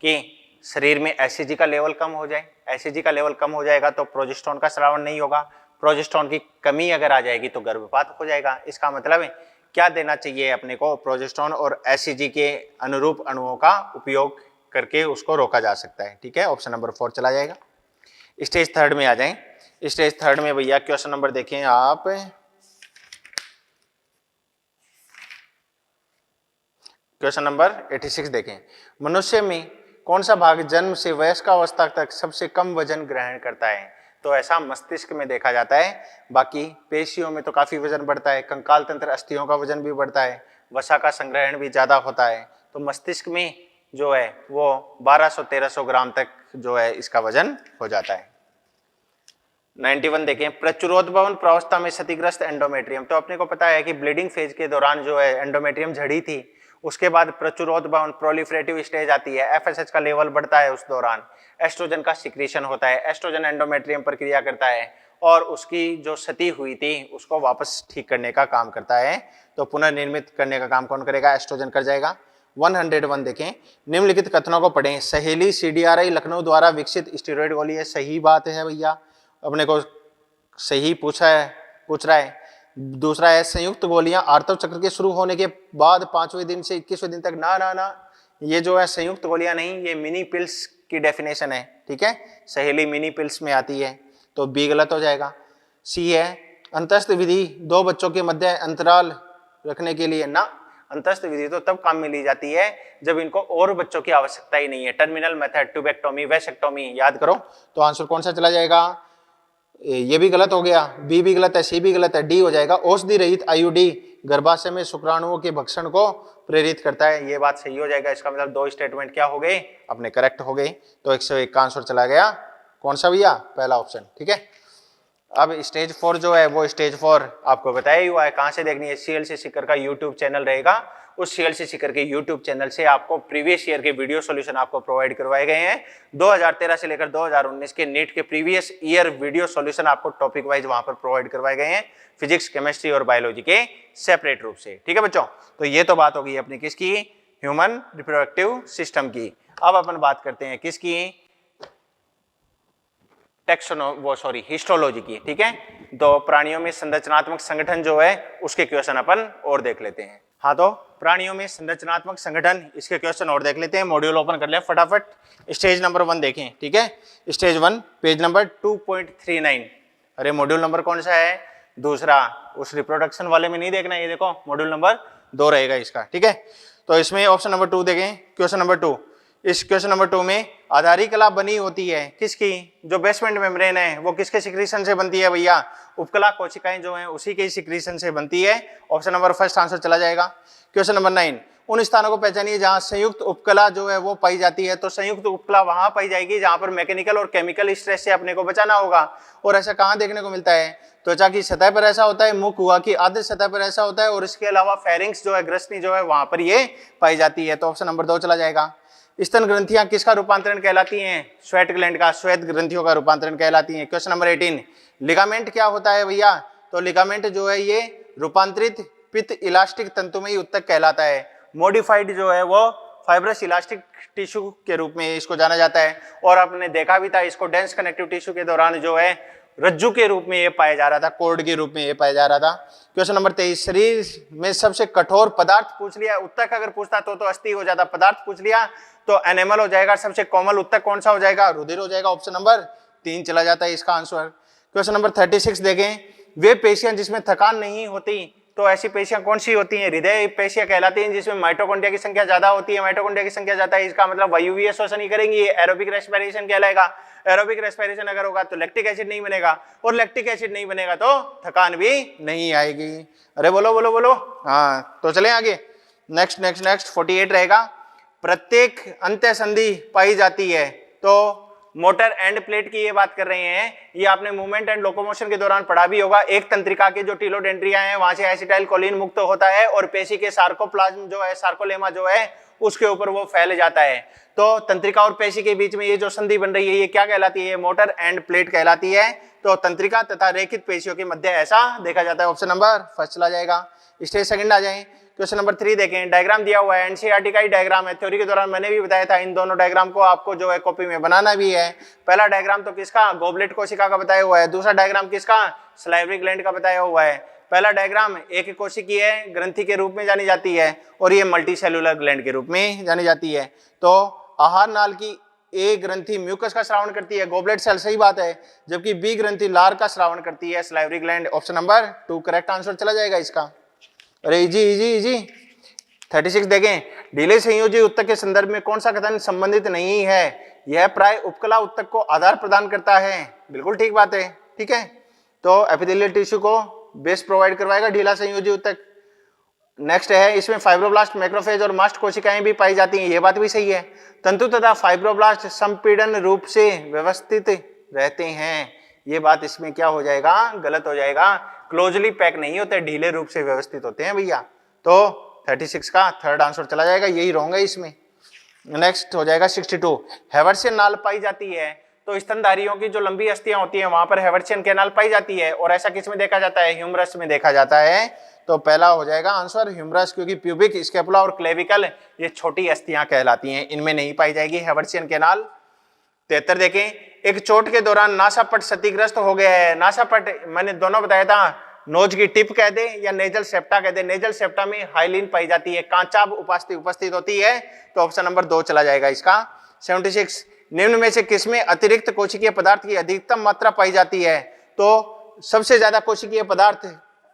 कि शरीर में एसिजी का लेवल कम हो जाए। एसिजी का लेवल कम हो जाएगा तो प्रोजेस्टेरोन का स्रावन नहीं होगा। प्रोजेस्टेरोन की कमी अगर आ जाएगी तो गर्भपात हो जाएगा। इसका मतलब है क्या देना चाहिए अपने को? प्रोजेस्टेरोन और एसिजी के अनुरूप अणुओं का उपयोग करके उसको रोका जा सकता है। ठीक है, ऑप्शन नंबर 4 चला जाएगा। स्टेज थर्ड में आ जाएं। स्टेज थर्ड में भैया क्वेश्चन नंबर देखें आप, क्वेश्चन नंबर 86 देखें। मनुष्य में कौन सा भाग जन्म से वयस्क अवस्था तक सबसे कम वजन ग्रहण करता है? तो ऐसा मस्तिष्क में देखा जाता है। बाकी पेशियों में तो काफी वजन बढ़ता है, कंकाल तंत्र अस्थियों का वजन भी बढ़ता है, वसा का संग्रहण भी ज्यादा होता है। तो मस्तिष्क में जो है वो 1200-1300 ग्राम तक जो है इसका वजन हो जाता है। 91 देखें। प्रचुरोद्भवन प्रावस्था में क्षतिग्रस्त एंडोमेट्रियम। तो अपने को पता है कि ब्लीडिंग फेज के दौरान जो है एंडोमेट्रियम झड़ी थी, उसके बाद प्रचुरोद्भवन प्रोलिफरेटिव स्टेज आती है, FSH का लेवल बढ़ता है, उस दौरान एस्ट्रोजन का सिक्रीशन होता है। एस्ट्रोजन एंडोमेट्रियम पर क्रिया करता है और उसकी जो क्षति हुई थी उसको वापस ठीक करने का काम करता है। तो पुनर्निर्मित करने का काम कौन करेगा? एस्ट्रोजन कर जाएगा। 101 देखें। निम्नलिखित कथनों को पढ़ें। सहेली CDRI लखनऊ द्वारा विकसित स्टेरॉइड गोली है। सही बात है भैया, अपने को सही पूछ रहा है। दूसरा है संयुक्त गोलियां आर्तव चक्र के शुरू होने के बाद 5वें दिन से 21वें दिन तक। ना, ये जो है संयुक्त गोलियां नहीं, ये मिनी पिल्स की डेफिनेशन है। ठीक है, सहेली मिनी पिल्स में आती है, तो बी गलत हो जाएगा। सी है अंतस्थ विधि 2 बच्चों के मध्य अंतराल रखने के लिए। ना, अंतस्थ विधि तो तब काम में ली जाती है जब इनको और बच्चों की आवश्यकता ही नहीं है। टर्मिनल मेथड, ट्यूबेक्टोमी, वेसेक्टोमी याद करो। तो आंसर कौन सा चला जाएगा? ये भी गलत हो गया, बी भी गलत है, सी भी गलत है, डी हो जाएगा। औषधि रहित IUD गर्भाशय में शुक्राणुओं के भक्षण को प्रेरित करता है। ये बात सही हो जाएगा। इसका मतलब 2 स्टेटमेंट क्या हो गए? अपने करेक्ट हो गए। तो 101 का आंसर चला गया। कौन सा भैया? पहला ऑप्शन। ठीक है, अब स्टेज 4 जो है वो स्टेज 4 आपको बताया ही हुआ है। कहाँ से देखनी है? CLC सीकर का यूट्यूब चैनल रहेगा। उस CLC सीकर के यूट्यूब चैनल से आपको प्रीवियस ईयर के वीडियो सॉल्यूशन आपको प्रोवाइड करवाए गए हैं। 2013 से लेकर 2019 के नीट के प्रीवियस ईयर वीडियो सॉल्यूशन आपको टॉपिक वाइज वहां पर प्रोवाइड करवाए गए हैं, फिजिक्स, केमिस्ट्री और बायोलॉजी के सेपरेट रूप से। ठीक है बच्चों, तो ये तो बात होगी अपनी किसकी? ह्यूमन रिप्रोडक्टिव सिस्टम की। अब अपन बात करते हैं किसकी? हिस्टोलॉजी की। ठीक है, तो प्राणियों में संरचनात्मक संगठन जो है उसके क्वेश्चन अपन और देख लेते हैं। हाँ, तो प्राणियों में संरचनात्मक संगठन, इसके क्वेश्चन और देख लेते हैं। मॉड्यूल ओपन कर ले फटाफट। स्टेज नंबर 1 देखें। ठीक है, स्टेज 1 पेज नंबर 2.39। अरे मॉड्यूल नंबर कौन सा है? दूसरा। उस रिप्रोडक्शन वाले में नहीं देखना, ये देखो मॉड्यूल नंबर 2 रहेगा इसका। ठीक है, तो इसमें ऑप्शन नंबर 2 देखें। क्वेश्चन नंबर 2, इस क्वेश्चन नंबर 2 में आधारी कला बनी होती है किसकी? जो बेसमेंट मेम्ब्रेन है वो किसके सिक्रीशन से बनती है भैया? उपकला कोशिकाएं जो हैं उसी के सिक्रीशन से बनती है। ऑप्शन नंबर फर्स्ट आंसर चला जाएगा। क्वेश्चन नंबर 9, उन स्थानों को पहचानिए जहां संयुक्त उपकला जो है वो पाई जाती है। तो संयुक्त उपकला वहां पाई जाएगी जहां पर मैकेनिकल और केमिकल स्ट्रेस से अपने को बचाना होगा। और ऐसा कहां देखने को मिलता है? त्वचा की सतह पर ऐसा होता है, मुख हुआ की आधे सतह पर ऐसा होता है, और इसके अलावा फेरिंक्स जो है, ग्रसनी जो है, वहां पर ये पाई जाती है। तो ऑप्शन नंबर 2 चला जाएगा। स्तन ग्रंथियां किसका रूपांतरण कहलाती हैं? स्वेट ग्लैंड का, श्वेत ग्रंथियों का रूपांतरण कहलाती हैं। क्वेश्चन नंबर 18, लिगामेंट क्या होता है भैया? तो लिगामेंट जो है ये रूपांतरित पित्त इलास्टिक तंतुमयी उत्तक कहलाता है। मॉडिफाइड जो है वो फाइब्रस इलास्टिक टिश्यू के रूप में इसको जाना जाता है। और आपने देखा भी था इसको डेंस कनेक्टिव टिश्यू के दौरान जो है रज्जु के रूप में ये पाया जा रहा था, कोर्ड के रूप में ये पाया जा रहा था। क्वेश्चन नंबर 23, शरीर में सबसे कठोर पदार्थ पूछ लिया, उत्तक अगर पूछता तो अस्थि हो जाता, पदार्थ पूछ लिया तो एनिमल हो जाएगा। सबसे कोमल उत्तक कौन सा हो जाएगा? रुधिर हो जाएगा। ऑप्शन नंबर 3 चला जाता है इसका आंसर। क्वेश्चन नंबर 36 देखें, वे पेशियां जिसमें थकान नहीं होती, तो ऐसी पेशियां कौन सी होती हैं? हृदय पेशियां कहलाती हैं जिसमें माइटोकॉन्ड्रिया की संख्या ज्यादा होती है। माइटोकॉन्ड्रिया की संख्या ज्यादा है, इसका मतलब वायुवीय श्वसन ही करेंगी, ये एरोबिक रेस्पिरेशन कहलाएगा। एरोबिक रेस्पिरेशन अगर होगा तो लैक्टिक एसिड नहीं बनेगा, और लैक्टिक एसिड नहीं बनेगा तो थकान भी नहीं आएगी। अरे बोलो बोलो बोलो। हाँ, तो चले आगे। नेक्स्ट 48 रहेगा। प्रत्येक अंत्य संधि पाई जाती है। तो मोटर एंड प्लेट की ये बात कर रहे हैं, ये आपने मूवमेंट एंड लोकोमोशन के दौरान पढ़ा भी होगा। एक तंत्रिका के जो टिलोडेंड्रिया हैं वहां से एसिटाइल कोलिन मुक्त होता है और पेशी के सार्कोप्लाज्म जो है, सार्कोलेमा जो है, उसके ऊपर वो फैल जाता है। तो तंत्रिका और पेशी के बीच में ये जो संधि बन रही है ये क्या कहलाती है? मोटर एंड प्लेट कहलाती है। तो तंत्रिका तथा रेखित पेशियों के मध्य ऐसा देखा जाता है। ऑप्शन नंबर फर्स्ट चला जाएगा। स्टेज सेकंड आ जाए। क्वेश्चन नंबर 3 देखें। डायग्राम दिया हुआ है, एनसीईआरटी का ही डायग्राम है। थ्योरी के दौरान मैंने भी बताया था इन दोनों डायग्राम को आपको जो है कॉपी में बनाना भी है। पहला डायग्राम तो किसका? गॉबलेट कोशिका का बताया हुआ है। दूसरा डायग्राम किसका? सलाइवरी ग्लैंड का बताया हुआ है। पहला डायग्राम एक कोशिकीय ग्रंथि के रूप में जानी जाती है और ये मल्टी सेलुलर ग्लैंड के रूप में जानी जाती है। तो आहार नाल की ए ग्रंथि म्यूकस का श्रावण करती है, गॉबलेट सेल, सही बात है, जबकि बी ग्रंथि लार का श्रावण करती है, salivary gland. Option number 2 correct answer चला जाएगा इसका। अरे इजी इजी इजी। 36 देखें। ढीले संयोजी उत्तक के संदर्भ में कौन सा कथन संबंधित नहीं है? यह प्राय उपकला उत्तक को आधार प्रदान करता है। बिल्कुल ठीक बात है, ठीक है। तो एपिथेलियल टिश्यू को बेस प्रोवाइड करवाएगा ढीला संयोजी उत्तक। नेक्स्ट है, इसमें फाइब्रोब्लास्ट, मैक्रोफेज और मास्ट कोशिकाएं भी पाई जाती हैं, ये बात भी सही है। तंतु तथा फाइब्रोब्लास्ट संपीड़न रूप से व्यवस्थित रहते हैं, ये बात इसमें क्या हो जाएगा? गलत हो जाएगा। क्लोजली पैक नहीं होते, ढीले रूप से व्यवस्थित होते हैं भैया। तो 36 का थर्ड आंसर चला जाएगा, यही रॉन्ग है इसमें। नेक्स्ट हो जाएगा 62। हेवर्सियन नाल पाई जाती है। तो स्तनधारियों की जो लंबी अस्थियां होती हैं वहां पर हेवर्सियन कैनाल पाई जाती है और ऐसा किस में देखा जाता है? ह्यूमरस में देखा जाता है। तो पहला हो जाएगा आंसर ह्यूमरस, क्योंकि प्यूबिक, स्कैपुला और क्लेविकल ये छोटी अस्थियां कहलाती हैं, इनमें नहीं पाई जाएगी हेवर्सियन कैनाल। 73 देखें। एक चोट के दौरान नासापट क्षतिग्रस्त हो गया है। नासापट मैंने दोनों बताया था, नोज की टिप कह दे या नेजल सेप्टा कह दे। नेजल सेप्टा में हाइलिन पाई जाती है, कांचाभ उपास्थि उपस्थित होती है। तो ऑप्शन नंबर 2 चला जाएगा इसका। 76। निम्न में से किसमें अतिरिक्त कोशिकीय पदार्थ की अधिकतम मात्रा पाई जाती है? तो सबसे ज्यादा कोशिकीय पदार्थ,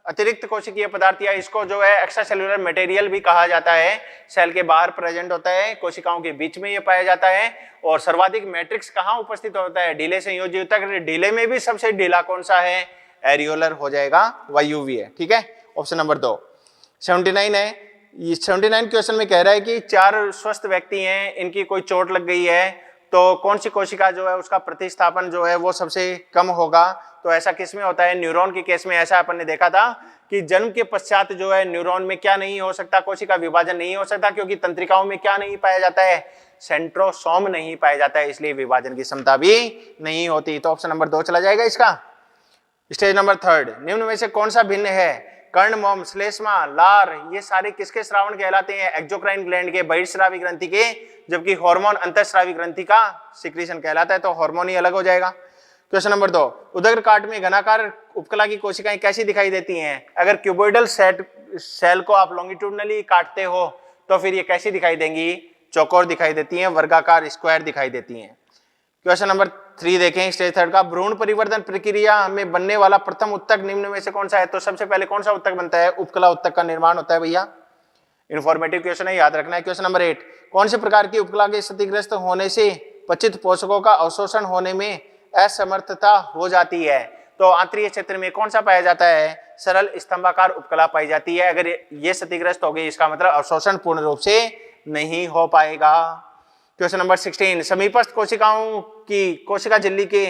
अतिरिक्त कोशिकीय पदार्थ, या इसको जो है एक्स्ट्रा सेलुलर मटेरियल भी कहा जाता है, सेल के बाहर प्रेजेंट होता है, कोशिकाओं के बीच में ये पाया जाता है। और सर्वाधिक मैट्रिक्स कहाँ उपस्थित होता है? ढीले संयोजी उत्तक। ढीले में भी सबसे ढीला कौन सा है? एरियोलर हो जाएगा, वायुवी है, ठीक है। Option number 2। 79 है। 79 क्वेश्चन में कह रहा है कि 4 स्वस्थ व्यक्ति हैं, इनकी कोई चोट लग गई है, तो कौन सी कोशिका जो है उसका प्रतिस्थापन जो है वो सबसे कम होगा? तो ऐसा किस में होता है? न्यूरॉन के केस में ऐसा अपन ने देखा था कि जन्म के पश्चात जो है न्यूरॉन में क्या नहीं हो सकता? कोशिका विभाजन नहीं हो सकता, क्योंकि तंत्रिकाओं में क्या नहीं पाया जाता है? सेंट्रोसोम नहीं पाया जाता है, इसलिए विभाजन की क्षमता भी नहीं होती। तो ऑप्शन नंबर 2 चला जाएगा इसका। Stage number 3। निम्न में से कौन सा भिन्न है? कर्ण, मोम, श्लेष्मा, लार, ये सारे किसके श्रावण कहलाते हैं? एक्सोक्राइन ग्लैंड के, बहिर्स्रावी ग्रंथि के, जबकि हार्मोन अंतःस्रावी ग्रंथि का सिक्रीशन कहलाता है। तो हार्मोन ही अलग हो जाएगा। Question number 2। उदर काट में घनाकार उपकला की कोशिकाएं कैसी दिखाई देती हैं? अगर क्यूबोइडल सेल को आप लॉन्गिट्यूडनली काटते हो तो फिर ये कैसी दिखाई देंगी? चौकोर दिखाई देती हैं, वर्गाकार, स्क्वायर दिखाई देती हैं। क्वेश्चन नंबर 3 देखें, स्टेज 3 का। भ्रूण परिवर्तन प्रक्रिया में बनने वाला प्रथम उत्तक निम्न में से कौन सा है? तो सबसे पहले कौन सा उत्तक बनता है? उपकला उत्तक का निर्माण होता है भैया। इन्फॉर्मेटिव क्वेश्चन है, याद रखना है। Question number 8। कौन से प्रकार की उपकला के क्षतिग्रस्त होने से पचित पोषकों का अवशोषण होने में असमर्थता हो जाती है? तो आंतरिक क्षेत्र में कौन सा पाया जाता है? सरल स्तंभाकार उपकला पाई जाती है। अगर ये क्षतिग्रस्त हो गई इसका मतलब अवशोषण पूर्ण रूप से नहीं हो पाएगा। Question number 16। समीपस्थ कोशिकाओं की कोशिका झिल्ली के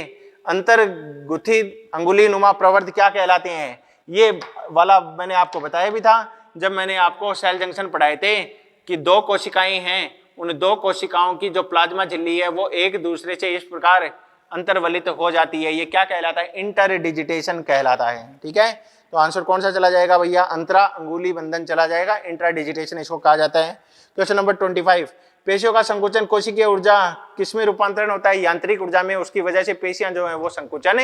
अंतर्गुथी अंगुली नुमा प्रवर्ध क्या कहलाते हैं? ये वाला मैंने आपको बताया भी था जब मैंने आपको सेल जंक्शन पढ़ाए थे कि 2 कोशिकाएं हैं, उन 2 कोशिकाओं की जो प्लाज्मा झिल्ली है वो एक दूसरे से इस प्रकार अंतर्वलित हो जाती है, ये क्या कहलाता है? इंटरडिजिटेशन कहलाता है, ठीक है। तो आंसर कौन सा चला जाएगा भैया? अंतरा अंगुली बंधन चला जाएगा, इंट्राडिजिटेशन इसको कहा जाता है। Question number 25। पेशियों का संकुचन कोशिकीय ऊर्जा किसमें रूपांतरण होता है? यांत्रिक ऊर्जा में। उसकी वजह से पेशियां जो है वो संकुचन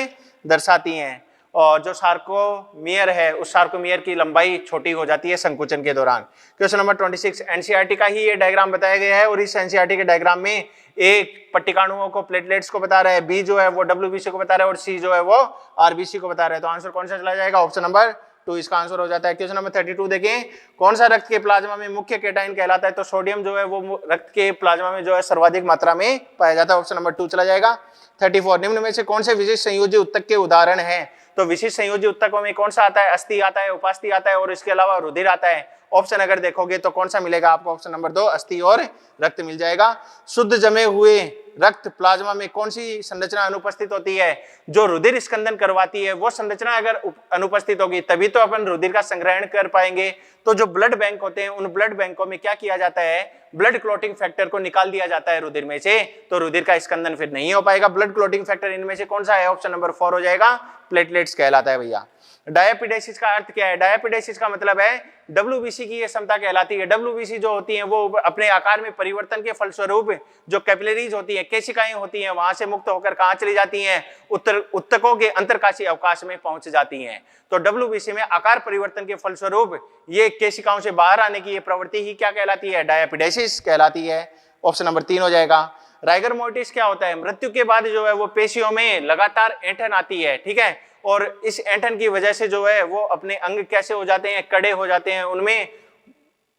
दर्शाती हैं और जो सार्कोमियर है उस सार्कोमियर की लंबाई छोटी हो जाती है संकुचन के दौरान। Question number 26। एनसीईआरटी का ही ये डायग्राम बताया गया है और इस एनसीईआरटी के डायग्राम में एक पट्टिकाणुओं को, प्लेटलेट्स को बता रहा है, बी जो है वो डब्ल्यूबीसी को बता रहा है और सी जो है वो आरबीसी को बता रहा है। तो आंसर कौन सा चला जाएगा? ऑप्शन नंबर 2 इसका आंसर हो जाता है। क्वेश्चन नंबर 32 देखें, कौन सा रक्त के प्लाज्मा में मुख्य केटाइन कहलाता है? तो सोडियम जो है वो रक्त के प्लाज्मा में जो है सर्वाधिक मात्रा में पाया जाता है। ऑप्शन नंबर 2 चला जाएगा। 34। निम्न में से कौन से विशिष्ट संयोजी उत्तक के उदाहरण हैं? तो विशिष्ट संयोजी उत्तकों में कौन सा आता है? अस्थि आता है, उपास्थि आता है और इसके अलावा रुधिर आता है। ऑप्शन अगर देखोगे तो कौन सा मिलेगा आपको, ऑप्शन नंबर 2 अस्थि और रक्त मिल जाएगा। शुद्ध जमे हुए रक्त प्लाज्मा में कौन सी संरचना अनुपस्थित होती है, जो रुधिर स्कंदन करवाती है वो संरचना अगर अनुपस्थित होगी तभी तो अपन रुधिर का संग्रहण कर पाएंगे। तो जो ब्लड बैंक होते हैं उन ब्लड बैंकों में क्या किया जाता है, ब्लड क्लॉटिंग फैक्टर को निकाल दिया जाता है रुधिर में से, तो रुधिर का स्कंदन फिर नहीं हो पाएगा। ब्लड क्लॉटिंग फैक्टर इनमें से कौन सा है, ऑप्शन नंबर 4 हो जाएगा, प्लेटलेट्स कहलाता है भैया। डायपिडेसिस का अर्थ क्या है, डायपिडेसिस का मतलब है डब्ल्यूबीसी की ये क्षमता कहलाती है। डब्ल्यूबीसी जो होती है वो अपने आकार में परिवर्तन के फलस्वरूप जो कैपिलरीज होती है, केशिकाएं होती हैं, वहां से मुक्त होकर कहां चली जाती हैं, उत्तकों के अंतरकाशीय अवकाश में पहुंच जाती हैं। तो डब्ल्यूबीसी में आकार परिवर्तन के फलस्वरूप ये केशिकाओं से बाहर आने की ये प्रवृत्ति ही क्या कहलाती है, डायपिडेसिस कहलाती है। ऑप्शन नंबर 3 हो जाएगा। राइगर मोर्टिस क्या होता है, मृत्यु के बाद जो है वो पेशियों में लगातार ऐंठन आती है, ठीक है, और इस ऐंठन की वजह से जो है वो अपने अंग कैसे हो जाते हैं, कड़े हो जाते हैं, उनमें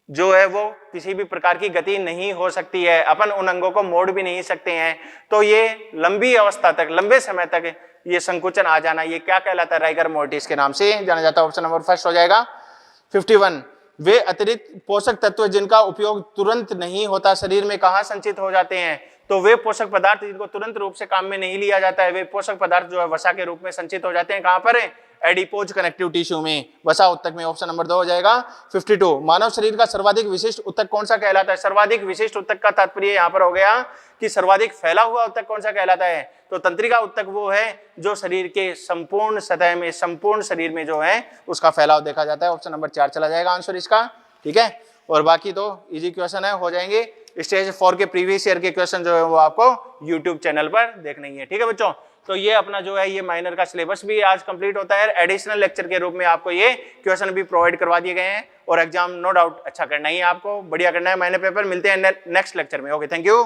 जो है वो किसी भी प्रकार की गति नहीं हो सकती है, अपन उन अंगों को मोड़ भी नहीं सकते हैं। तो ये लंबी अवस्था तक, लंबे समय तक ये संकुचन आ जाना, ये क्या कहलाता है, राइगर मोर्टिस के नाम से जाना जाता है। ऑप्शन नंबर 1 हो जाएगा। 51 वे अतिरिक्त पोषक तत्व जिनका उपयोग तुरंत नहीं होता शरीर में कहाँ संचित हो जाते हैं, तो वे पोषक पदार्थ जिनको तुरंत रूप से काम में नहीं लिया जाता है, वे पोषक पदार्थ जो है वसा के रूप में संचित हो जाते हैं, कहां पर है, एडिपोज कनेक्टिव टिश्यू में, वसा उत्तक में। ऑप्शन नंबर 2 हो जाएगा। 52 मानव शरीर का सर्वाधिक विशिष्ट उत्तक कौन सा कहलाता है, सर्वाधिक विशिष्ट उत्तक का तात्पर्य यहाँ पर हो गया कि सर्वाधिक फैला हुआ उत्तक कौन सा कहलाता है, तो तंत्रिका उत्तक वो है जो शरीर के संपूर्ण सतह में, संपूर्ण शरीर में जो है उसका फैलाव देखा जाता है। ऑप्शन नंबर 4 चला जाएगा आंसर इसका, ठीक है। और बाकी तो इजी क्वेश्चन है, हो जाएंगे। स्टेज 4 के प्रीवियस ईयर के क्वेश्चन जो है वो आपको यूट्यूब चैनल पर देखने ही है, ठीक है बच्चों। तो ये अपना जो है ये माइनर का सिलेबस भी आज कंप्लीट होता है, एडिशनल लेक्चर के रूप में आपको ये क्वेश्चन भी प्रोवाइड करवा दिए गए हैं, और एग्जाम नो डाउट अच्छा करना ही है आपको, बढ़िया करना है माइनर पेपर। मिलते हैं नेक्स्ट लेक्चर में, ओके, थैंक यू।